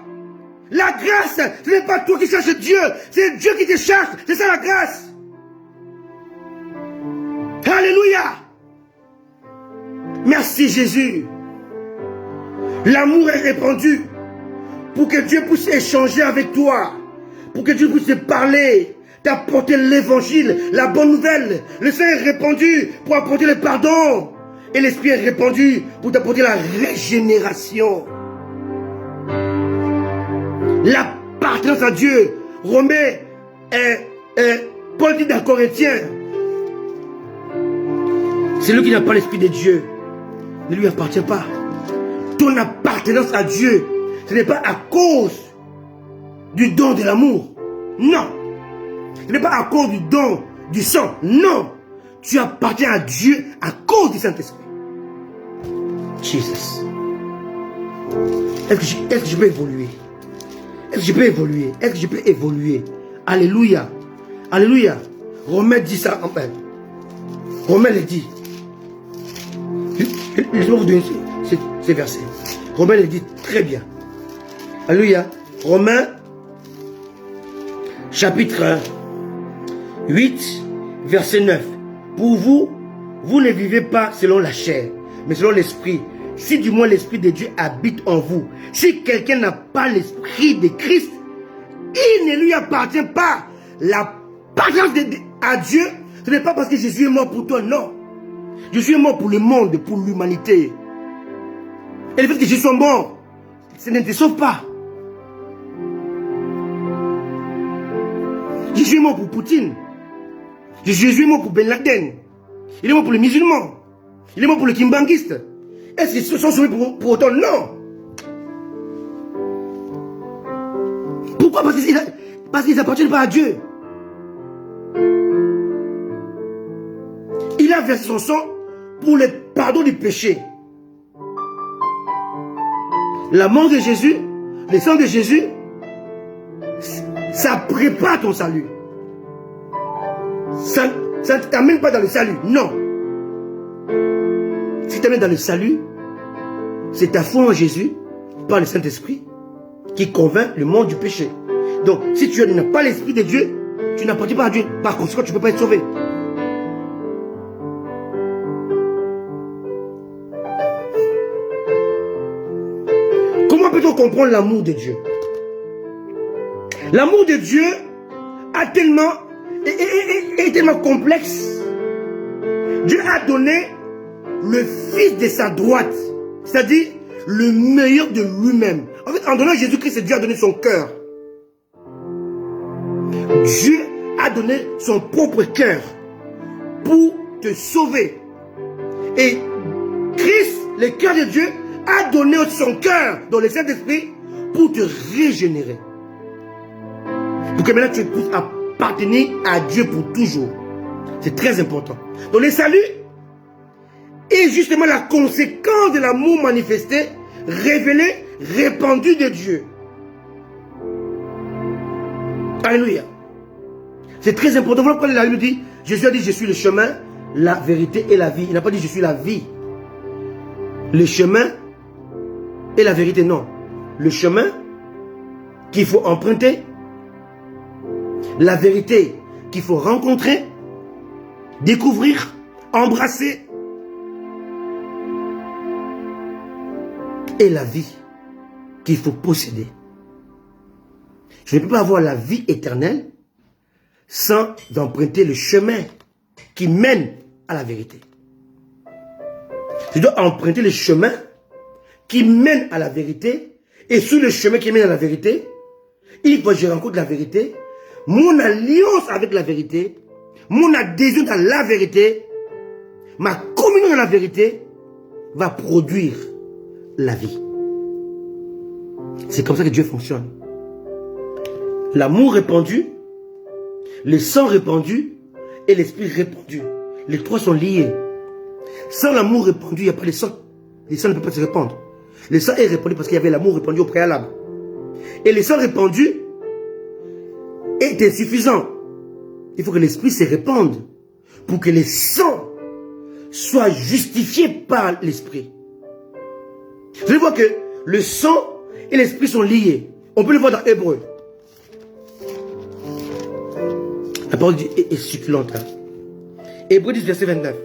La grâce, ce n'est pas toi qui cherches Dieu. C'est Dieu qui te cherche. C'est ça la grâce. Alléluia. Merci Jésus. L'amour est répandu pour que Dieu puisse échanger avec toi, pour que Dieu puisse te parler, t'apporter l'évangile, la bonne nouvelle. Le sang est répandu pour apporter le pardon et l'esprit est répandu pour t'apporter la régénération. L'appartenance à Dieu. Romains, Paul dit dans Corinthiens, celui qui n'a pas l'esprit de Dieu ne lui appartient pas. Ton appartenance à Dieu, ce n'est pas à cause du don de l'amour. Non. Ce n'est pas à cause du don du sang. Non. Tu appartiens à Dieu à cause du Saint-Esprit. Jesus. Est-ce que je peux évoluer? Est-ce que je peux évoluer? Est-ce que je peux évoluer? Alléluia. Alléluia. Romains dit ça en fait. Romains le dit. Laissez-moi vous donner ces versets. Romains le dit très bien. Alléluia. Romains, chapitre 8, verset 9. Pour vous, vous ne vivez pas selon la chair, mais selon l'esprit. Si du moins l'esprit de Dieu habite en vous. Si quelqu'un n'a pas l'esprit de Christ, il ne lui appartient pas. L'appartenance à Dieu, ce n'est pas parce que Jésus est mort pour toi, non. Jésus est mort pour le monde, pour l'humanité. Et le fait que Jésus soit mort, ça ne te sauve pas. Jésus est mort pour Poutine. Jésus est mort pour Ben Laden. Il est mort pour les musulmans. Il est mort pour les kimbanguistes. Est-ce qu'ils se sont sauvés pour autant? Non. Pourquoi? Parce qu'ils n'appartiennent pas à Dieu. Il a versé son sang pour le pardon du péché. La mort de Jésus, le sang de Jésus, ça prépare ton salut. Ça ne t'amène pas dans le salut, non. Si tu t'amènes dans le salut, c'est ta foi en Jésus, par le Saint-Esprit, qui convainc le monde du péché. Donc, si tu n'as pas l'Esprit de Dieu, tu n'appartiens pas à Dieu. Par conséquent, tu ne peux pas être sauvé. Comment peut-on comprendre l'amour de Dieu? L'amour de Dieu est tellement complexe. Dieu a donné le Fils de sa droite, c'est-à-dire le meilleur de lui-même. En fait, en donnant Jésus-Christ, Dieu a donné son cœur. Dieu a donné son propre cœur pour te sauver. Et Christ, le cœur de Dieu, a donné son cœur dans le Saint-Esprit pour te régénérer. Pour que maintenant tu puisses appartenir à Dieu pour toujours. C'est très important. Donc le salut est justement la conséquence de l'amour manifesté, révélé, répandu de Dieu. Alléluia. C'est très important. Voilà pourquoi la Bible dit, Jésus a dit, je suis le chemin, la vérité et la vie. Il n'a pas dit, je suis la vie. Le chemin et la vérité, non. Le chemin qu'il faut emprunter, la vérité qu'il faut rencontrer, découvrir, embrasser, et la vie qu'il faut posséder. Je ne peux pas avoir la vie éternelle sans emprunter le chemin qui mène à la vérité. Je dois emprunter le chemin qui mène à la vérité, et sur le chemin qui mène à la vérité, il faut que je rencontre la vérité, mon alliance avec la vérité, mon adhésion à la vérité, ma communion dans la vérité va produire la vie. C'est comme ça que Dieu fonctionne. L'amour répandu, le sang répandu et l'esprit répandu. Les trois sont liés. Sans l'amour répandu, il n'y a pas de sang. Le sang ne peut pas se répandre. Le sang est répandu parce qu'il y avait l'amour répandu au préalable. Et le sang répandu est insuffisant. Il faut que l'esprit se répande pour que le sang soit justifié par l'esprit. Vous allez voir que le sang et l'esprit sont liés. On peut le voir dans Hébreu. La parole est succulente. Hébreu 10, verset 29.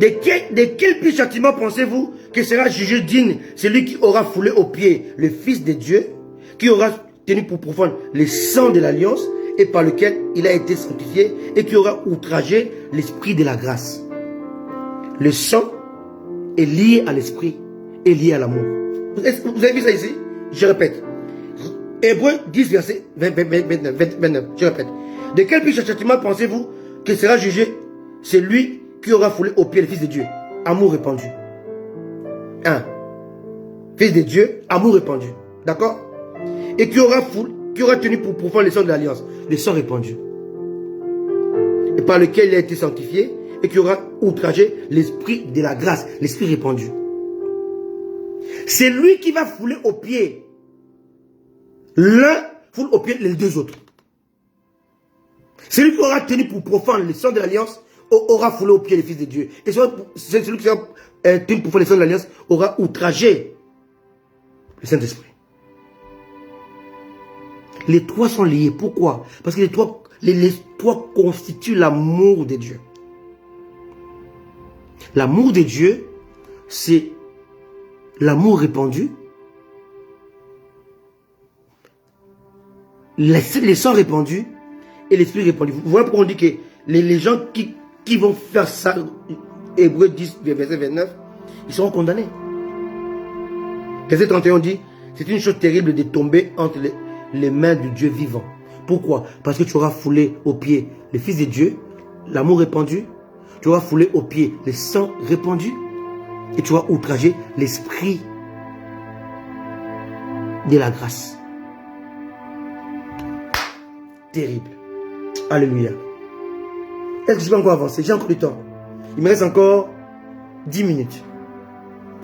De quel pire châtiment pensez-vous que sera jugé digne celui qui aura foulé aux pieds le Fils de Dieu, qui aura tenu pour profane le sang de l'alliance et par lequel il a été sanctifié et qui aura outragé l'esprit de la grâce. Le sang est lié à l'esprit et lié à l'amour. Vous avez vu ça ici? Je répète. Hébreu 10, verset 29. Je répète. De quel pire châtiment pensez-vous que sera jugé celui qui aura foulé aux pieds le Fils de Dieu? Amour répandu. 1. Fils de Dieu, amour répandu. D'accord? Et qui aura tenu pour profane le sang de l'alliance. Le sang répandu. Et par lequel il a été sanctifié et qui aura outragé l'esprit de la grâce. L'esprit répandu. C'est lui qui va fouler aux pieds. L'un foule aux pieds les deux autres. Celui qui aura tenu pour profane le sang de l'alliance aura foulé aux pieds les fils de Dieu. Et celui qui aura tenu pour profane le sang de l'alliance aura outragé le Saint-Esprit. Les trois sont liés. Pourquoi? Parce que les trois constituent l'amour de Dieu. L'amour de Dieu, c'est l'amour répandu, les sangs répandus et l'esprit répandu. Vous voyez pourquoi on dit que les gens qui vont faire ça, Hébreu 10, verset 29, ils seront condamnés. Verset 31 dit, c'est une chose terrible de tomber entre les mains du Dieu vivant. Pourquoi? Parce que tu auras foulé aux pieds le Fils de Dieu, l'amour répandu, tu auras foulé aux pieds le sang répandu, et tu auras outragé l'esprit de la grâce. Terrible. Alléluia. Est-ce que je peux encore avancer? J'ai encore du temps. Il me reste encore 10 minutes.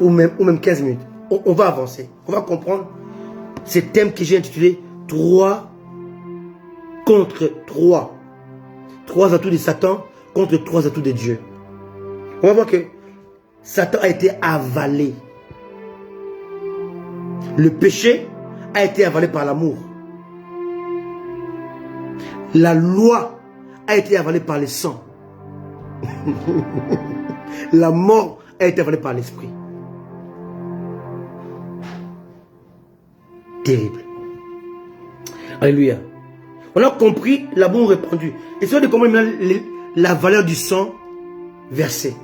Ou même 15 minutes. On va avancer. On va comprendre ce thème que j'ai intitulé 3 contre 3. 3 atouts de Satan contre 3 atouts de Dieu. On va voir que Satan a été avalé. Le péché a été avalé par l'amour. La loi a été avalée par le sang. La mort a été avalée par l'esprit. Terrible. Alléluia. On a compris l'amour répandu. Et c'est de comprendre la valeur du sang versé.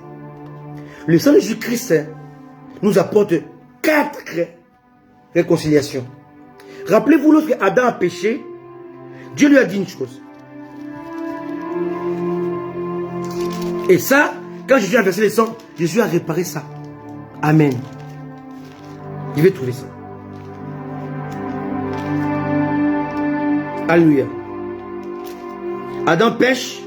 Le sang de Jésus-Christ nous apporte 4 réconciliations. Rappelez-vous, lorsque Adam a péché, Dieu lui a dit une chose. Et ça, quand Jésus a versé le sang, Jésus a réparé ça. Amen. Je vais trouver ça. Alléluia. Adam pêche.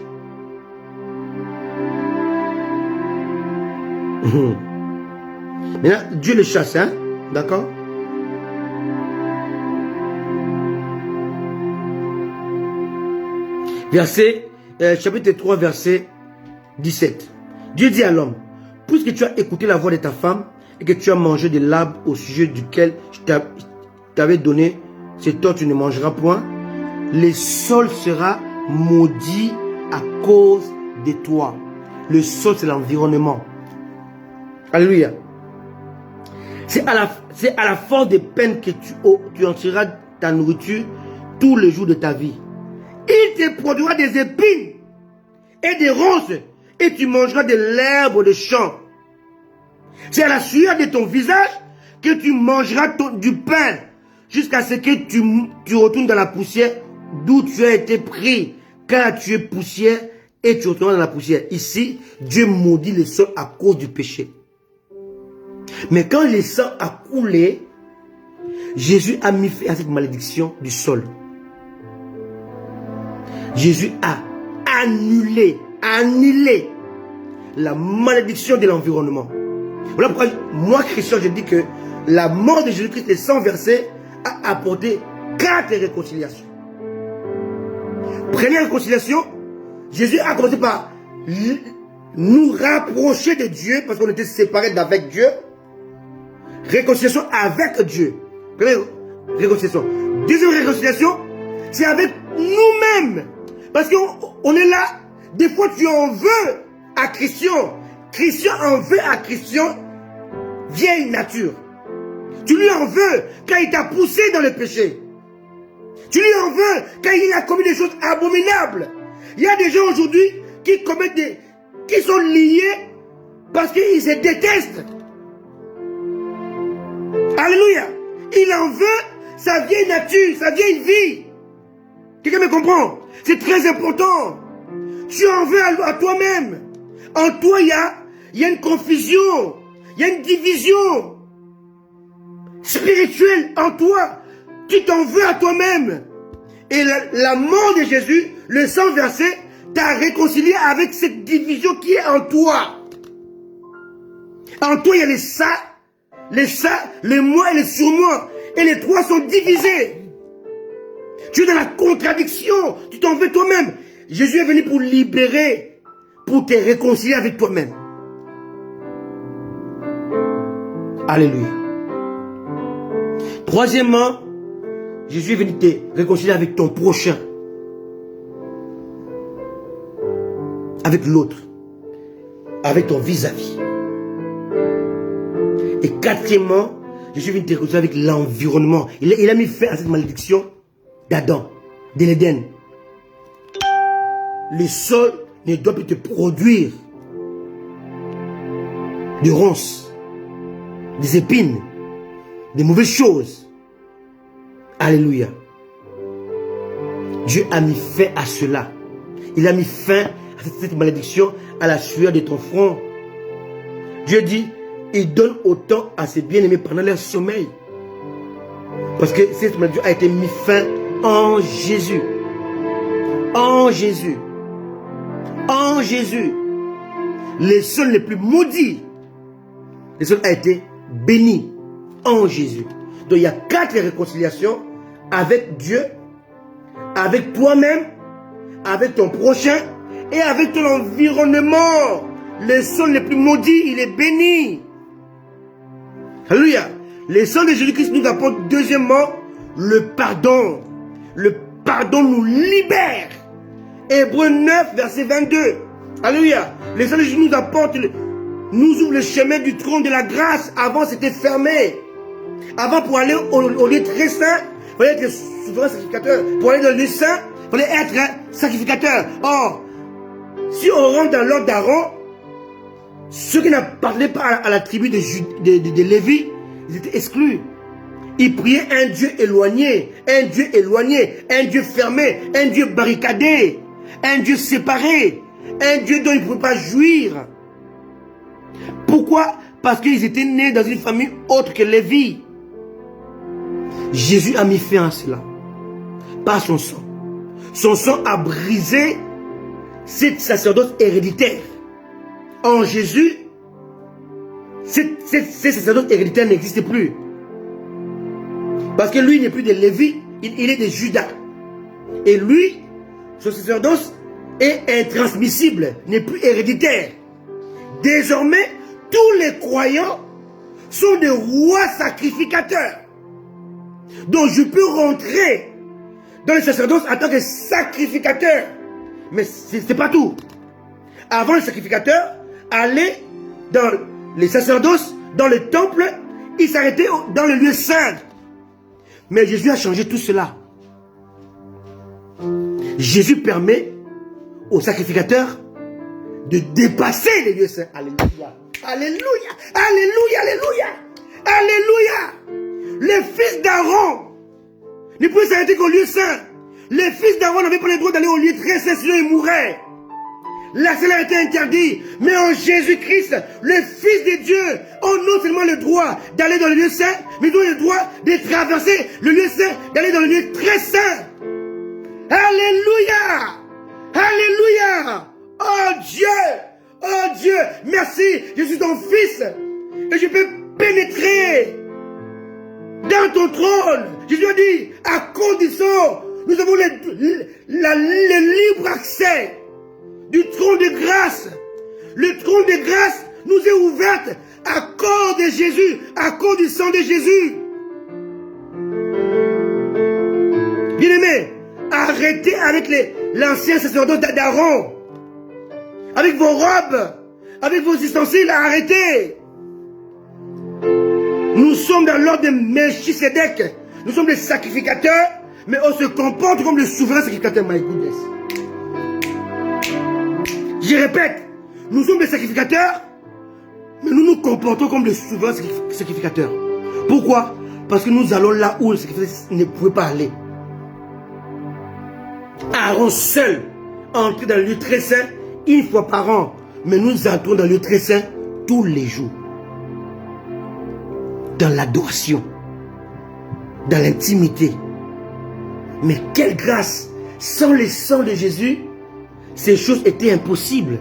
Maintenant, Dieu le chasse, hein? D'accord? Chapitre 3, verset 17. Dieu dit à l'homme, puisque tu as écouté la voix de ta femme et que tu as mangé de l'arbre au sujet duquel je t'avais donné cet ordre, tu ne mangeras point, le sol sera maudit à cause de toi. Le sol, c'est l'environnement. Alléluia. C'est à la force des peines que tu en tireras ta nourriture tous les jours de ta vie. Il te produira des épines et des ronces et tu mangeras de l'herbe de champ. C'est à la sueur de ton visage que tu mangeras du pain jusqu'à ce que tu retournes dans la poussière d'où tu as été pris, car tu es poussière et tu retourneras dans la poussière. Ici, Dieu maudit le sol à cause du péché. Mais quand le sang a coulé, Jésus a mis fin à cette malédiction du sol. Jésus a annulé la malédiction de l'environnement. Voilà pourquoi moi, Christian, je dis que la mort de Jésus-Christ, le sang versé, a apporté 4 réconciliations. Première réconciliation, Jésus a commencé par nous rapprocher de Dieu parce qu'on était séparés d'avec Dieu. Réconciliation avec Dieu. Première réconciliation. Deuxième réconciliation, c'est avec nous-mêmes. Parce qu'on est là. Des fois, tu en veux à Christian. Christian en veut à Christian vieille nature. Tu lui en veux quand il t'a poussé dans le péché. Tu lui en veux quand il a commis des choses abominables. Il y a des gens aujourd'hui qui commettent qui sont liés parce qu'ils se détestent. Alléluia. Il en veut sa vieille nature, sa vieille vie. Quelqu'un me comprend? C'est très important. Tu en veux à toi-même. En toi, il y a une confusion. Il y a une division spirituelle en toi. Tu t'en veux à toi-même. Et la mort de Jésus, le sang versé, t'a réconcilié avec cette division qui est en toi. En toi, il y a les ça, les moi et les surmoi. Et les trois sont divisés. Tu es dans la contradiction. Tu t'en veux toi-même. Jésus est venu pour libérer, pour te réconcilier avec toi-même. Alléluia. Troisièmement, Jésus est venu te réconcilier avec ton prochain. Avec l'autre. Avec ton vis-à-vis. Et quatrièmement, Jésus est venu te réconcilier avec l'environnement. Il a mis fin à cette malédiction d'Adam, de l'Éden. Le sol ne doit plus te produire de ronces, des épines, des mauvaises choses. Alléluia. Dieu a mis fin à cela. Il a mis fin à cette malédiction à la sueur de ton front. Dieu dit, il donne autant à ses bien-aimés pendant leur sommeil. Parce que cette malédiction a été mise fin en Jésus. En Jésus. En Jésus. Le sol le plus maudit. Le sol a été béni en Jésus. Donc il y a 4 réconciliations avec Dieu, avec toi-même, avec ton prochain et avec ton environnement. Le sol le plus maudit, il est béni. Alléluia. Le sang de Jésus-Christ nous apporte deuxièmement le pardon. Le pardon nous libère. Hébreux 9, verset 22. Alléluia. Le sang de Jésus nous apporte, nous ouvre le chemin du trône de la grâce. Avant, c'était fermé. Avant, pour aller au lieu très saint, il fallait être souverain sacrificateur. Pour aller dans le lieu saint, il fallait être sacrificateur. Or, si on rentre dans l'ordre d'Aaron, ceux qui n'appartenaient pas à la tribu de Lévi, ils étaient exclus. Ils priaient un Dieu éloigné, un Dieu fermé, un Dieu barricadé, un Dieu séparé, un Dieu dont ils ne pouvaient pas jouir. Pourquoi? Parce qu'ils étaient nés dans une famille autre que Lévi. Jésus a mis fin à cela par son sang. Son sang a brisé cette sacerdoce héréditaire. En Jésus, cette sacerdoce héréditaire n'existe plus. Parce que lui n'est plus de Lévi, il est de Judas. Et lui, son sacerdoce est intransmissible, n'est plus héréditaire. Désormais, tous les croyants sont des rois sacrificateurs. Donc je peux rentrer dans le sacerdoce en tant que sacrificateur. Mais ce n'est pas tout. Avant, le sacrificateur allait dans les sacerdoces, dans le temple, il s'arrêtait dans le lieu saint. Mais Jésus a changé tout cela. Jésus permet aux sacrificateurs de dépasser les lieux saints. Alléluia. Alléluia. Alléluia. Alléluia. Alléluia. Les fils d'Aaron ne pouvaient s'arrêter qu'au lieu saint. Les fils d'Aaron n'avaient pas le droit d'aller au lieu très saint, sinon ils mouraient. la cela a été interdit. Mais en Jésus-Christ, le Fils de Dieu, on a non seulement le droit d'aller dans le lieu saint, mais nous avons le droit de traverser le lieu saint, d'aller dans le lieu très saint. Alléluia! Alléluia! Oh Dieu, merci, je suis ton Fils et je peux pénétrer dans ton trône. Jésus a dit, à condition, nous avons le libre accès du trône de grâce. Le trône de grâce nous est ouvert à cause de Jésus, à cause du sang de Jésus. Bien-aimés, arrêtez avec l'ancien sacerdoce d'Aaron. Avec vos robes, avec vos ustensiles, arrêtez. Nous sommes dans l'ordre de Melchisedec. Nous sommes des sacrificateurs, mais on se comporte comme le souverain sacrificateur. My goodness. Je répète, nous sommes des sacrificateurs, mais nous nous comportons comme le souverain sacrificateur. Pourquoi? Parce que nous allons là où le sacrificateur ne pouvait pas aller. Aaron seul entrait dans le lieu très saint une fois par an, mais nous entrons dans le lieu très saint tous les jours. Dans l'adoration, dans l'intimité. Mais quelle grâce! Sans le sang de Jésus, ces choses étaient impossibles.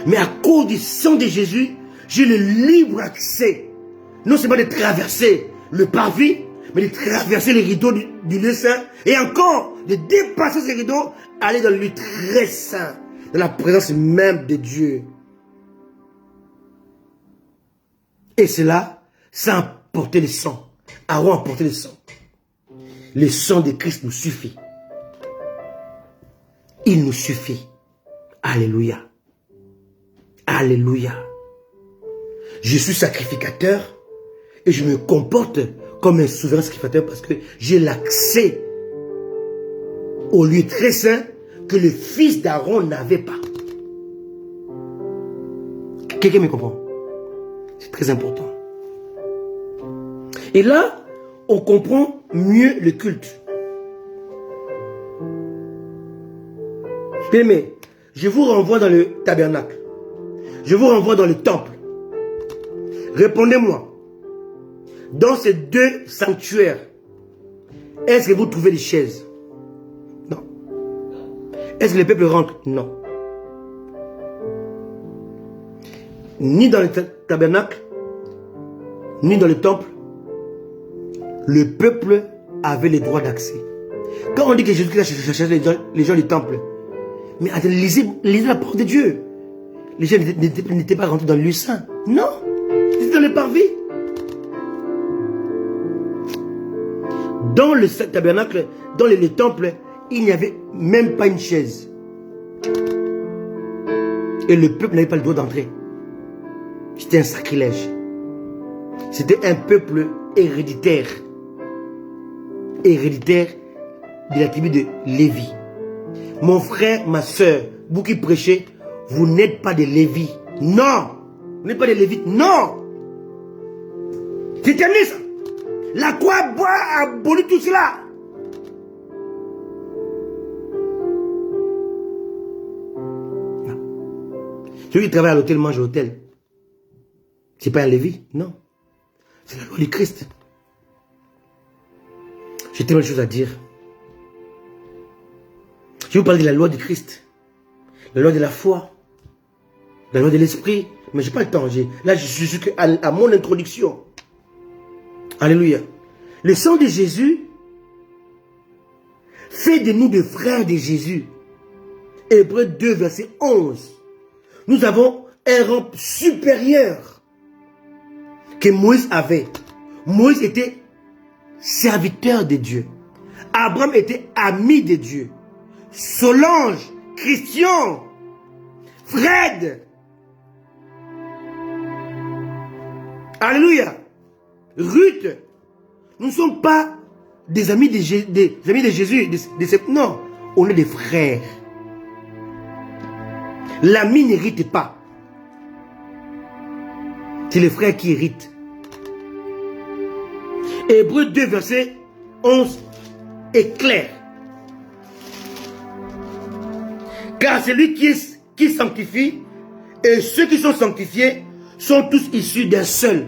Mais à cause du sang de Jésus, j'ai le libre accès, non seulement de traverser le parvis, mais de traverser les rideaux du lieu saint, et encore de dépasser ces rideaux, aller dans le lieu très saint, dans la présence même de Dieu. Et cela, sans porter le sang. Aaron a porté le sang. Le sang de Christ nous suffit. Il nous suffit. Alléluia. Alléluia. Je suis sacrificateur et je me comporte comme un souverain sacrificateur parce que j'ai l'accès au lieu très saint que le fils d'Aaron n'avait pas. Quelqu'un me comprend? C'est très important. Et là, on comprend mieux le culte. Bien-aimés, je vous renvoie dans le tabernacle. Je vous renvoie dans le temple. Répondez-moi. Dans ces deux sanctuaires, est-ce que vous trouvez des chaises? Non. Est-ce que le peuple rentre? Non. Ni dans le tabernacle, ni dans le temple, le peuple avait le droit d'accès. Quand on dit que Jésus-Christ a cherché les gens du temple, mais attendez, lisez la parole de Dieu. Les gens n'étaient pas rentrés dans le lieu saint. Non, ils étaient dans le parvis. Dans le tabernacle, dans le temple, il n'y avait même pas une chaise. Et le peuple n'avait pas le droit d'entrer. C'était un sacrilège. C'était un peuple héréditaire. Héréditaire de la tribu de Lévi. Mon frère, ma soeur, vous qui prêchez, vous n'êtes pas des Lévi. Non. Vous n'êtes pas des Lévites. Non. C'est terminé ça. La croix a aboli tout cela. Non. Celui qui travaille à l'hôtel mange à l'hôtel. C'est pas un Lévi. Non. C'est la loi du Christ. J'ai tellement de choses à dire. Je vous parle de la loi du Christ. La loi de la foi. La loi de l'esprit. Mais je n'ai pas le temps. Là, je suis à mon introduction. Alléluia. Le sang de Jésus fait de nous des frères de Jésus. Hébreux 2, verset 11. Nous avons un rang supérieur que Moïse avait. Moïse était serviteur de Dieu. Abraham était ami de Dieu. Solange, Christian, Fred. Alléluia. Ruth. Nous ne sommes pas des amis de Jésus. Non, on est des frères. L'ami n'hérite pas. C'est les frères qui héritent. Hébreux 2, verset 11 est clair. Car celui qui est qui sanctifie, et ceux qui sont sanctifiés sont tous issus d'un seul.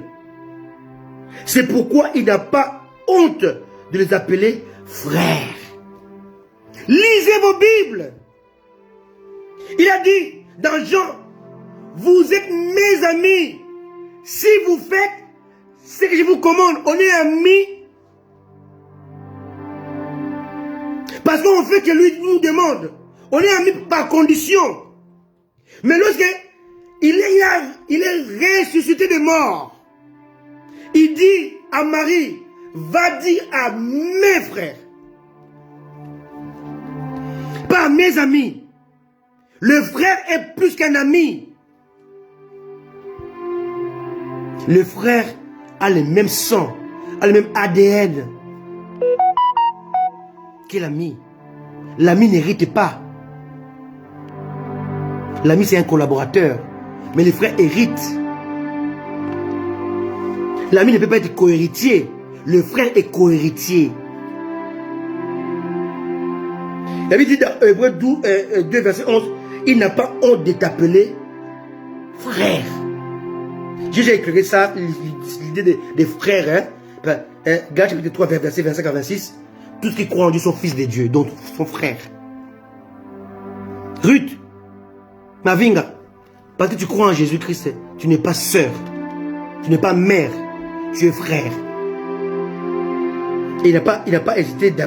C'est pourquoi il n'a pas honte de les appeler frères. Lisez vos Bibles. Il a dit dans Jean, vous êtes mes amis si vous faites ce que je vous commande. On est amis parce qu'on fait que lui nous demande. On est amis par condition. Mais lorsque il est ressuscité des morts, il dit à Marie, va dire à mes frères, pas à mes amis. Le frère est plus qu'un ami. Le frère a le même sang, a le même ADN que l'ami. L'ami n'hérite pas. L'ami, c'est un collaborateur. Mais le frère hérite. L'ami ne peut pas être cohéritier. Le frère est cohéritier. La Bible dit dans Hébreux 2, verset 11, il n'a pas honte de t'appeler frère. J'ai éclairé ça, l'idée des frères. Galates chapitre 3, verset 25 à 26. Tous qui croient en Dieu sont fils de Dieu, donc sont frères. Ruth, Mavinga, parce que tu crois en Jésus-Christ, tu n'es pas sœur, tu n'es pas mère, tu es frère. Et il n'a pas hésité de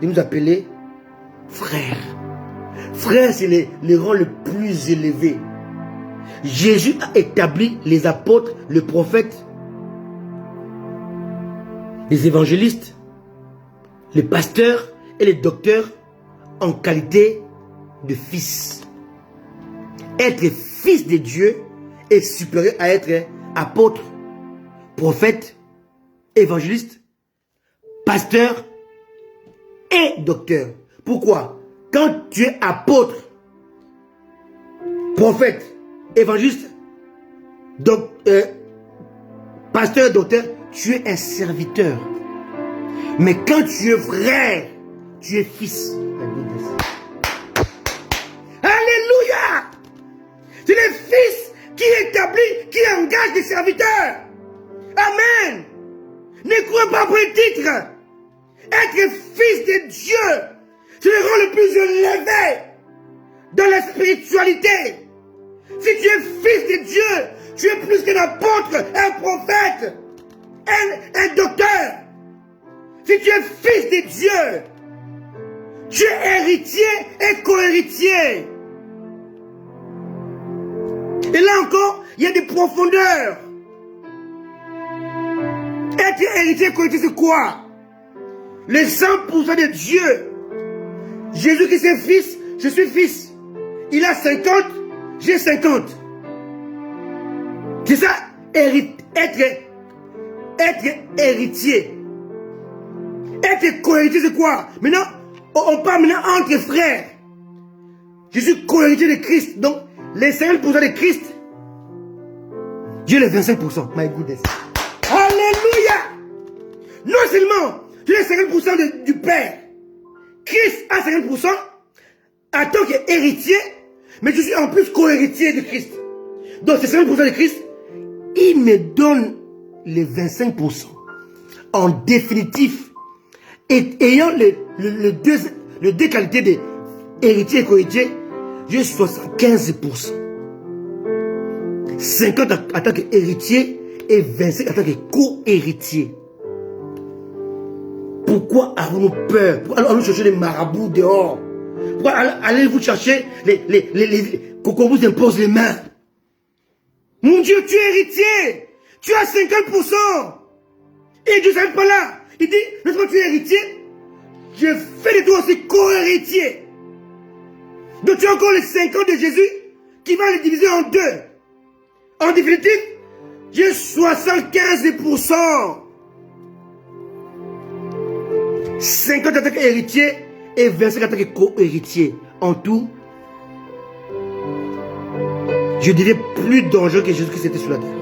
nous appeler frères. Frères, c'est les rangs les plus élevés. Jésus a établi les apôtres, les prophètes, les évangélistes, les pasteurs et les docteurs en qualité de fils. Être fils de Dieu est supérieur à être apôtre, prophète, évangéliste, pasteur et docteur. Pourquoi? Quand tu es apôtre, prophète, évangéliste, pasteur, docteur, tu es un serviteur. Mais quand tu es frère, tu es fils. Alléluia! C'est le fils qui établit, qui engage des serviteurs. Amen. Ne crois pas pour le titre. Être fils de Dieu, c'est le rang le plus élevé dans la spiritualité. Si tu es fils de Dieu, tu es plus qu'un apôtre, un prophète, un docteur. Si tu es fils de Dieu, tu es héritier et co-héritier. Et là encore, il y a des profondeurs. Être héritier et co-héritier, c'est quoi? Les 100% de Dieu. Jésus qui est fils, je suis fils. Il a 50, j'ai 50. C'est ça, être héritier. Être co-héritier, c'est quoi? Maintenant, on parle maintenant entre frères. Je suis co-héritier de Christ. Donc, les 50% de Christ, j'ai les 25%. My goodness. Alléluia! Non seulement, j'ai les 50% du Père. Christ a 50% en tant qu'héritier, mais je suis en plus co-héritier de Christ. Donc, ces 50% de Christ, il me donne les 25%. En définitif, et ayant les deux qualités d'héritier et co-héritier, j'ai 75%. 50 en tant qu'héritier et 25 en tant que co-héritier. Pourquoi avons-nous peur? Pourquoi allons-nous chercher les marabouts dehors? Pourquoi allez-vous chercher qu'on vous impose les mains? Mon Dieu, tu es héritier. Tu as 50%. Et Dieu ne s'arrête pas là. Il dit, lorsque tu es héritier, je fais de toi aussi co-héritier. Donc tu as encore les 50 de Jésus qui va les diviser en deux. En définitive, j'ai 75%. 50 en tant qu'héritier et 25 en tant que co-héritier. En tout, je dirais plus dangereux que Jésus qui était sur la terre.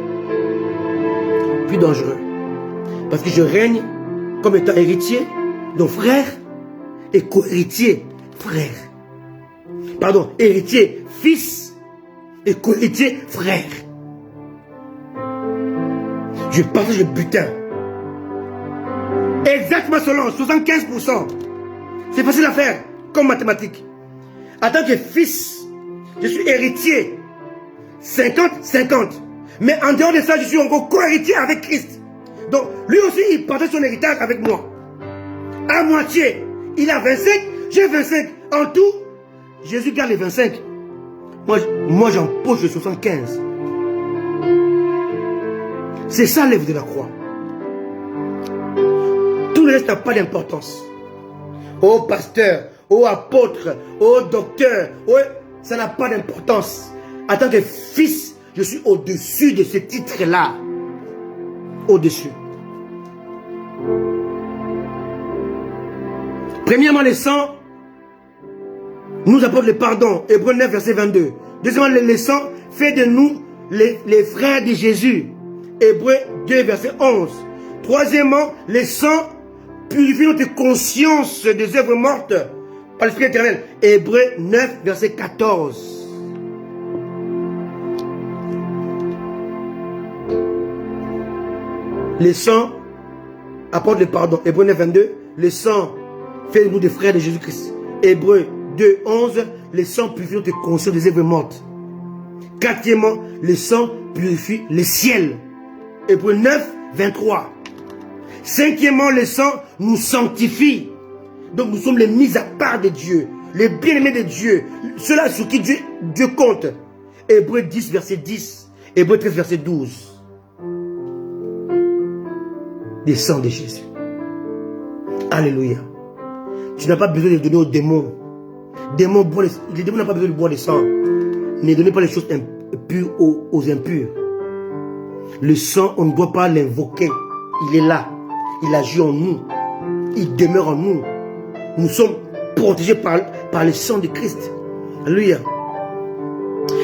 Plus dangereux. Parce que je règne comme étant héritier, donc frère, et co-héritier, frère. pardon, héritier, fils et co-héritier, frère. Je partage le butin. Exactement selon 75%. C'est facile à faire, comme mathématiques. En tant que fils, je suis héritier. 50-50. Mais en dehors de ça, je suis encore co-héritier avec Christ. Donc, lui aussi, il partage son héritage avec moi. À moitié. Il a 25, j'ai 25. En tout, Jésus garde les 25. Moi j'en pose le 75. C'est ça l'œuvre de la croix. Tout le reste n'a pas d'importance. Oh pasteur, oh apôtre, oh docteur, oh, ça n'a pas d'importance. En tant que fils, je suis au-dessus de ce titre-là. Au-dessus. Premièrement, le sang nous apporte le pardon. Hébreux 9, verset 22. Deuxièmement, le sang fait de nous les frères de Jésus. Hébreux 2, verset 11. Troisièmement, le sang purifie notre conscience des œuvres mortes par l'Esprit éternel. Hébreux 9, verset 14. Le sang apporte le pardon. Hébreux 9, 22. Le sang fait de nous des frères de Jésus-Christ. Hébreux 2, 11. Le sang purifie notre conscience des œuvres mortes. Quatrièmement, le sang purifie le ciel. Hébreux 9, 23. Cinquièmement, le sang nous sanctifie. Donc nous sommes les mis à part de Dieu, les bien-aimés de Dieu, ceux-là sur qui Dieu compte. Hébreux 10, verset 10. Hébreux 13, verset 12. Le sang de Jésus. Alléluia. Tu n'as pas besoin de donner aux démons. Les démons n'ont pas besoin de boire le sang. Ne donnez pas les choses impures aux impurs. Le sang, on ne doit pas l'invoquer. Il est là. Il agit en nous. Il demeure en nous. Nous sommes protégés par le sang de Christ. Alléluia.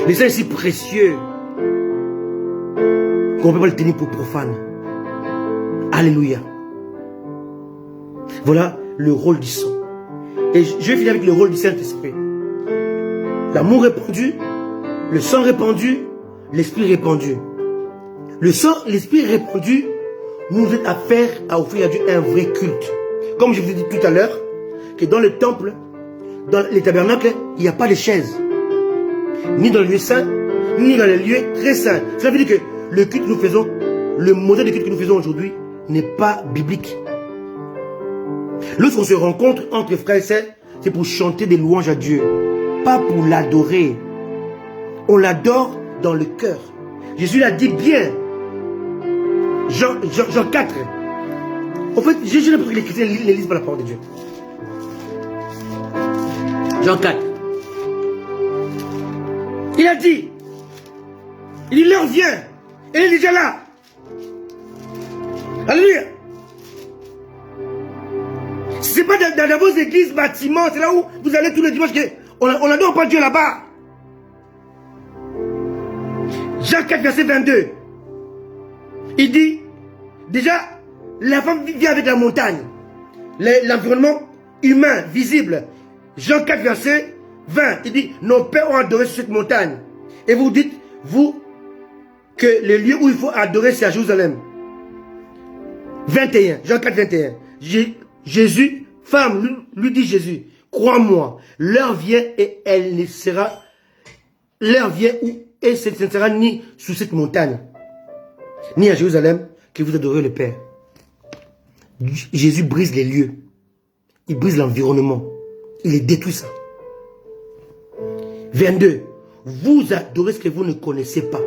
Le sang est si précieux qu'on ne peut pas le tenir pour profane. Alléluia. Voilà le rôle du sang. Et je vais finir avec le rôle du Saint-Esprit. L'amour répandu, le sang répandu, l'esprit répandu. Le sang, l'esprit répandu nous aide à offrir à Dieu un vrai culte. Comme je vous ai dit tout à l'heure, que dans le temple, dans les tabernacles, il n'y a pas de chaises. Ni dans le lieu saint, ni dans les lieux très saints. Ça veut dire que le culte que nous faisons, le modèle de culte que nous faisons aujourd'hui, n'est pas biblique. Lorsqu'on se rencontre entre frères et sœurs, c'est pour chanter des louanges à Dieu, pas pour l'adorer. On l'adore dans le cœur. Jésus l'a dit bien. Jean 4. En fait, Jésus n'a pas que les chrétiens ne lisent pas la parole de Dieu. Jean 4. Il a dit, l'heure vient, et il est déjà là. Alléluia. Ce n'est pas dans vos églises, bâtiments, c'est là où vous allez tous les dimanches, on n'adore pas Dieu là-bas. Jean 4, verset 22. Il dit, déjà, la femme vient avec la montagne. L'environnement humain, visible. Jean 4, verset 20. Il dit, nos pères ont adoré sur cette montagne. Et vous dites, vous, que le lieu où il faut adorer, c'est à Jérusalem. 21, Jean 4, 21. Jésus, femme, lui dit Jésus, crois-moi, l'heure vient et elle ne sera, l'heure vient où et ce ne sera ni sous cette montagne, ni à Jérusalem, que vous adorez le Père. Jésus brise les lieux. Il brise l'environnement. Il les détruit ça. 22. Vous adorez ce que vous ne connaissez pas.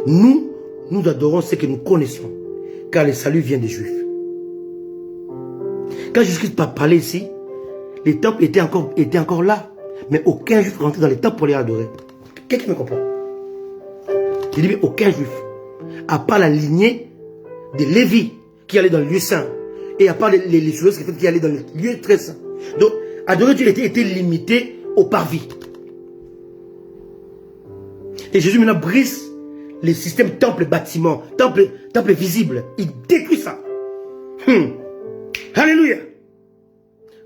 Nous adorons ce que nous connaissons. Car le salut vient des Juifs. Quand Jésus-Christ parlait ici, les temples étaient encore là. Mais aucun Juif rentrait dans les temples pour les adorer. Quelqu'un me comprend? Il dit, mais aucun Juif. À part la lignée de Lévi qui allait dans le lieu saint. Et à part les choses qui allaient dans le lieu très saint. Donc, adorer Dieu était limité au parvis. Et Jésus maintenant brise les systèmes temple-bâtiment, temple visible. Il détruit ça. Alléluia.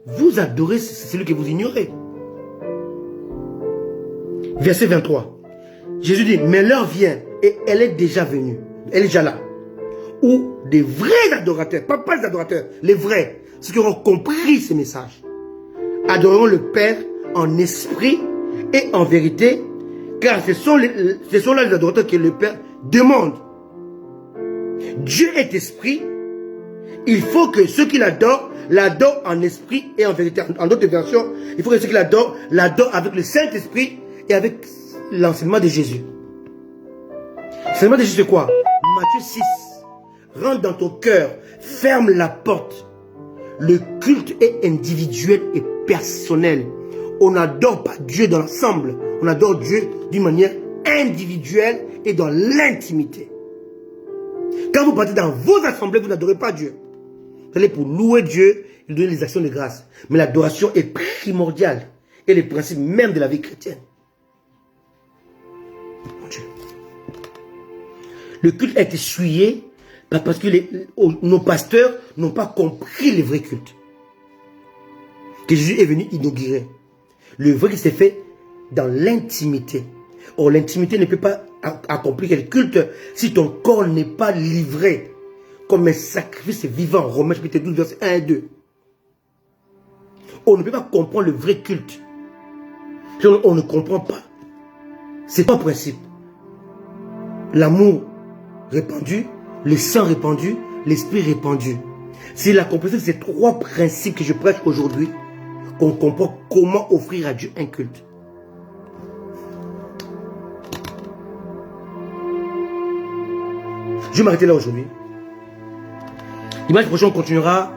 Vous adorez celui que vous ignorez. Verset 23. Jésus dit, mais l'heure vient, et elle est déjà venue. Elle est déjà là. Où des vrais adorateurs, pas les adorateurs, les vrais, ceux qui auront compris ce message, adoreront le Père en esprit et en vérité, car ce sont là les adorateurs que le Père demande. Dieu est esprit. Il faut que ceux qui l'adorent en esprit et en vérité. En d'autres versions, il faut que ceux qui l'adorent avec le Saint-Esprit et avec l'enseignement de Jésus. L'enseignement de Jésus, c'est quoi? Matthieu 6. Rentre dans ton cœur, ferme la porte. Le culte est individuel et personnel. On n'adore pas Dieu dans l'ensemble. On adore Dieu d'une manière individuelle et dans l'intimité. Quand vous partez dans vos assemblées, vous n'adorez pas Dieu. Vous allez pour louer Dieu et lui donner les actions de grâce. Mais l'adoration est primordiale et le principe même de la vie chrétienne. Mon Dieu. Le culte a été souillé parce que nos pasteurs n'ont pas compris le vrai culte que Jésus est venu inaugurer. Le vrai culte s'est fait dans l'intimité. Or, l'intimité ne peut pas accomplir le culte si ton corps n'est pas livré comme un sacrifice vivant. Romains chapitre 12, verset 1 et 2. On ne peut pas comprendre le vrai culte. On ne comprend pas. C'est pas un principe. L'amour répandu, le sang répandu, l'esprit répandu. C'est la compréhension de ces trois principes que je prêche aujourd'hui qu'on comprend comment offrir à Dieu un culte. Je vais m'arrêter là aujourd'hui. Dimanche prochain, on continuera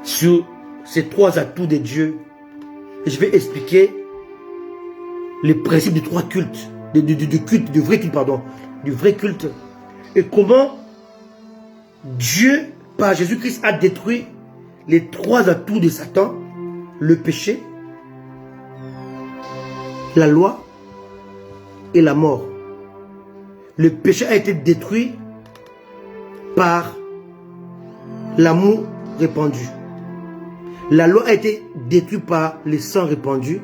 sur ces trois atouts de Dieu. Et je vais expliquer les principes des trois cultes, du vrai culte. Et comment Dieu, par Jésus-Christ, a détruit les trois atouts de Satan, le péché, la loi et la mort. Le péché a été détruit par l'amour répandu. La loi a été détruite par le sang répandu.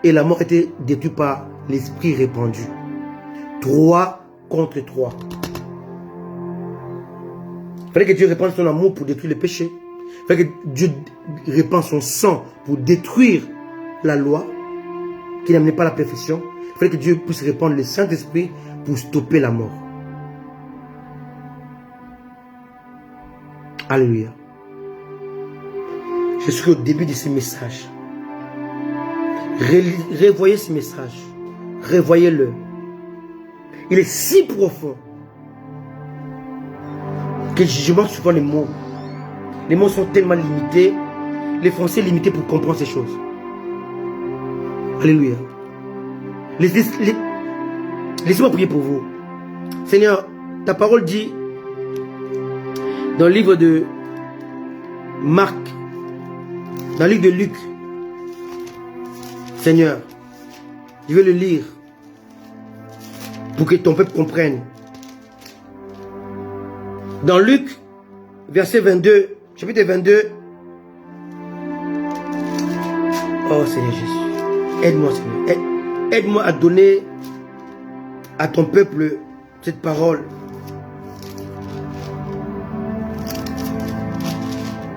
Et la mort a été détruite par l'esprit répandu. 3 contre 3. Il fallait que Dieu répande son amour pour détruire le péché. Il fallait que Dieu répande son sang pour détruire la loi qui n'amenait pas la perfection. Il fallait que Dieu puisse répandre le Saint-Esprit pour stopper la mort. Alléluia. Je suis au début de ce message. Revoyez ce message. Revoyez-le. Il est si profond que je manque souvent les mots. Les mots sont tellement limités. Les Français limités pour comprendre ces choses. Alléluia. Laissez-moi prier pour vous. Seigneur, ta parole dit dans le livre de Marc, dans le livre de Luc, Seigneur, je vais le lire pour que ton peuple comprenne. Dans Luc, verset 22, chapitre 22. Oh Seigneur Jésus, aide-moi Seigneur. Aide-moi à donner à ton peuple cette parole.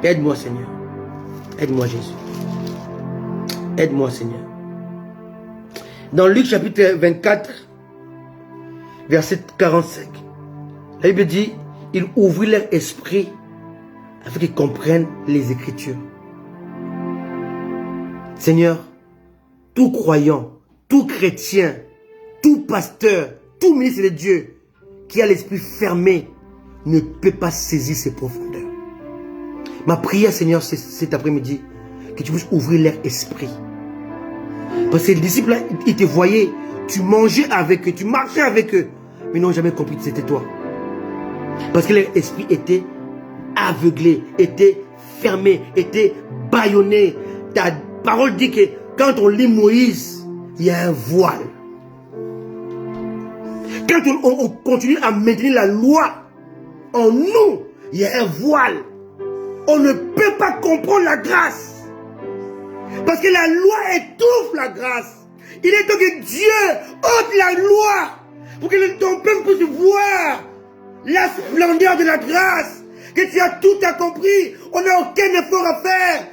Aide-moi Seigneur. Aide-moi Jésus. Aide-moi Seigneur. Dans Luc chapitre 24, verset 45, la Bible dit, il ouvrit leur esprit afin qu'ils comprennent les Écritures. Seigneur, tout croyant, tout chrétien, tout pasteur, tout ministre de Dieu qui a l'esprit fermé ne peut pas saisir ses profondeurs. Ma prière, Seigneur, cet après-midi, que tu puisses ouvrir leur esprit. Parce que les disciples, ils te voyaient, tu mangeais avec eux, tu marchais avec eux, mais ils n'ont jamais compris que c'était toi. Parce que leur esprit était aveuglé, était fermé, était bâillonné. Ta parole dit que quand on lit Moïse, il y a un voile. Quand on continue à maintenir la loi en nous, il y a un voile. On ne peut pas comprendre la grâce. Parce que la loi étouffe la grâce. Il est temps que Dieu ôte la loi pour que ton peuple puisse voir la splendeur de la grâce, que tu as tout accompli. On n'a aucun effort à faire.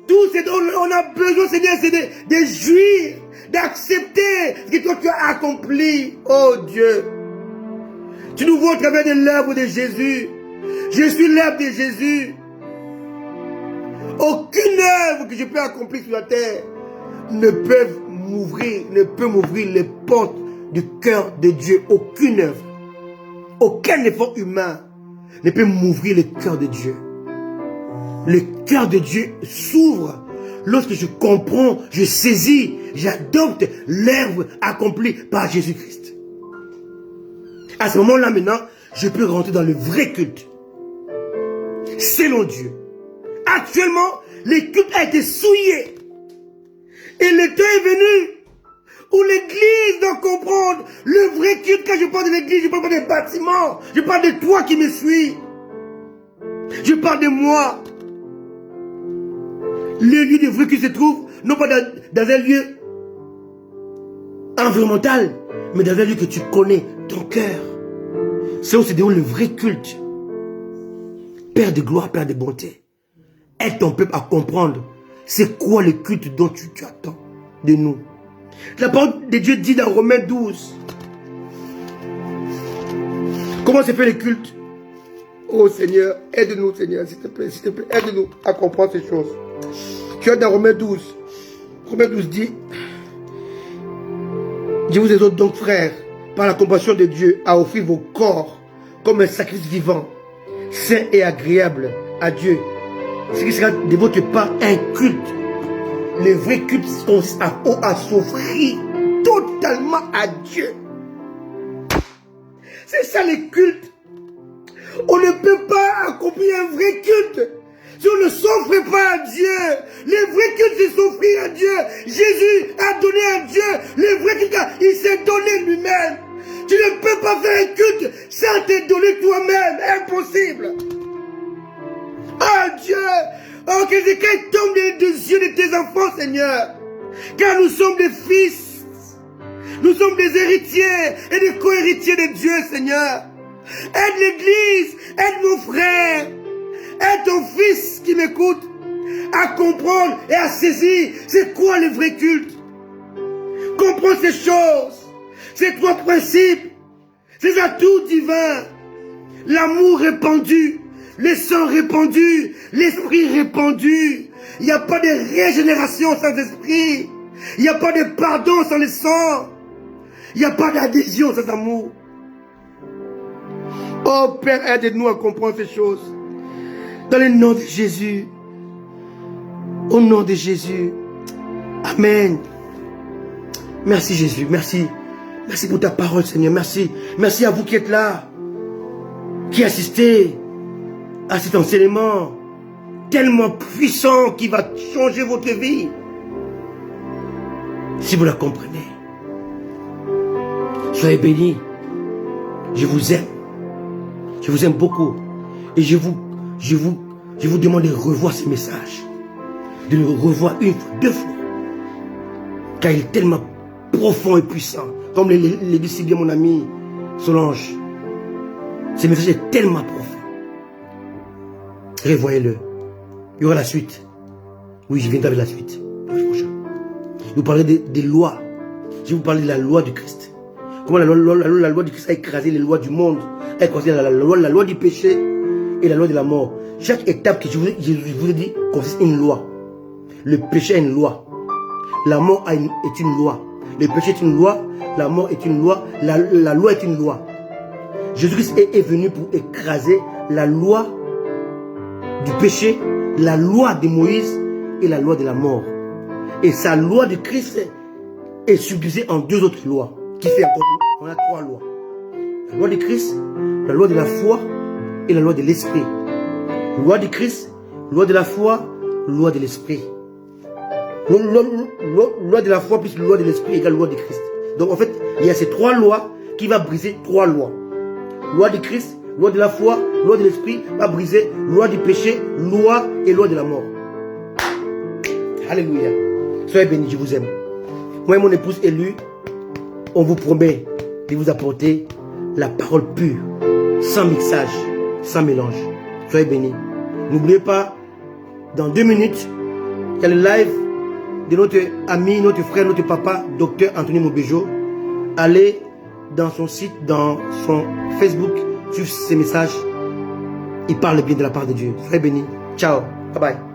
Tout ce dont on a besoin, Seigneur, c'est de jouir, d'accepter ce que toi tu as accompli. Oh Dieu, tu nous vois au travers de l'œuvre de Jésus. Je suis l'œuvre de Jésus. Aucune œuvre que je peux accomplir sur la terre ne peut m'ouvrir les portes du cœur de Dieu. Aucune œuvre, aucun effort humain ne peut m'ouvrir le cœur de Dieu. Le cœur de Dieu s'ouvre lorsque je comprends, je saisis, j'adopte l'œuvre accomplie par Jésus-Christ. À ce moment-là maintenant, je peux rentrer dans le vrai culte. Selon Dieu. Actuellement, le culte a été souillé. Et le temps est venu où l'église doit comprendre le vrai culte. Quand je parle de l'église, je ne parle pas des bâtiments. Je parle de toi qui me suis. Je parle de moi. Le lieu de vrai culte se trouve, non pas dans un lieu environnemental, mais dans un lieu que tu connais, ton cœur. C'est où se déroule le vrai culte. Père de gloire, Père de bonté, aide ton peuple à comprendre c'est quoi le culte dont tu attends de nous. La parole de Dieu dit dans Romains 12. Comment se fait le culte? Oh Seigneur, aide-nous Seigneur, s'il te plaît, aide-nous à comprendre ces choses. Tu as dans Romains 12. Romains 12 dit, je vous exhorte donc frères, par la compassion de Dieu, à offrir vos corps comme un sacrifice vivant, saint et agréable à Dieu, ce qui sera de votre part un culte. Le vrai culte consiste à s'offrir totalement à Dieu. C'est ça le culte. On ne peut pas accomplir un vrai culte si on ne s'offre pas à Dieu. Le vrai culte, c'est s'offrir à Dieu. Jésus a donné à Dieu. Le vrai culte, il s'est donné lui-même. Tu ne peux pas faire un culte sans te donner toi-même. Impossible. Oh Dieu, oh que l'écaille tombe des yeux de tes enfants, Seigneur. Car nous sommes des fils. Nous sommes des héritiers et des co-héritiers de Dieu, Seigneur. Aide l'église, aide mon frère, aide ton fils qui m'écoute à comprendre et à saisir c'est quoi le vrai culte. Comprends ces choses, ces trois principes, ces atouts divins. L'amour répandu, le sang répandu, l'esprit répandu. Il n'y a pas de régénération sans esprit. Il n'y a pas de pardon sans le sang. Il n'y a pas d'adhésion sans amour. Oh Père, aide-nous à comprendre ces choses. Dans le nom de Jésus. Au nom de Jésus. Amen. Merci Jésus, merci. Merci pour ta parole Seigneur, merci. Merci à vous qui êtes là, qui assistez à cet enseignement tellement puissant qui va changer votre vie. Si vous la comprenez. Soyez bénis. Je vous aime. Je vous aime beaucoup. Et je vous demande de revoir ce message. De le revoir une fois, deux fois. Car il est tellement profond et puissant. Comme le dit si bien mon ami Solange. Ce message est tellement profond. Revoyez-le. Il y aura la suite. Oui, je viendrai avec la suite. Je vous parlerai des lois. Je vais vous parler de la loi du Christ. Comment la loi du Christ a écrasé les lois du monde, a écrasé la loi du péché et la loi de la mort. Chaque étape que je vous ai dit consiste en une loi. Le péché a une loi. La mort est une loi. Le péché est une loi. La mort est une loi. La loi est une loi. Jésus-Christ est venu pour écraser la loi du péché, la loi de Moïse et la loi de la mort. Et sa loi de Christ est subdivisée en deux autres lois. Qui fait encore, on a trois lois. La loi de Christ, la loi de la foi et la loi de l'esprit. Loi de Christ, loi de la foi, loi de l'esprit. Loi de la foi plus loi de l'esprit égale loi de Christ. Donc en fait, il y a ces trois lois qui vont briser trois lois. Loi de Christ, loi de la foi, loi de l'esprit va briser loi du péché, loi et loi de la mort. Alléluia. Soyez bénis, je vous aime. Moi et mon épouse élue, on vous promet de vous apporter la parole pure, sans mixage, sans mélange. Soyez bénis. N'oubliez pas, dans 2 minutes, il y a le live de notre ami, notre frère, notre papa, Dr Anthony Mobejo. Allez dans son site, dans son Facebook, suivez ses messages. Il parle bien de la part de Dieu. Soyez bénis. Ciao. Bye bye.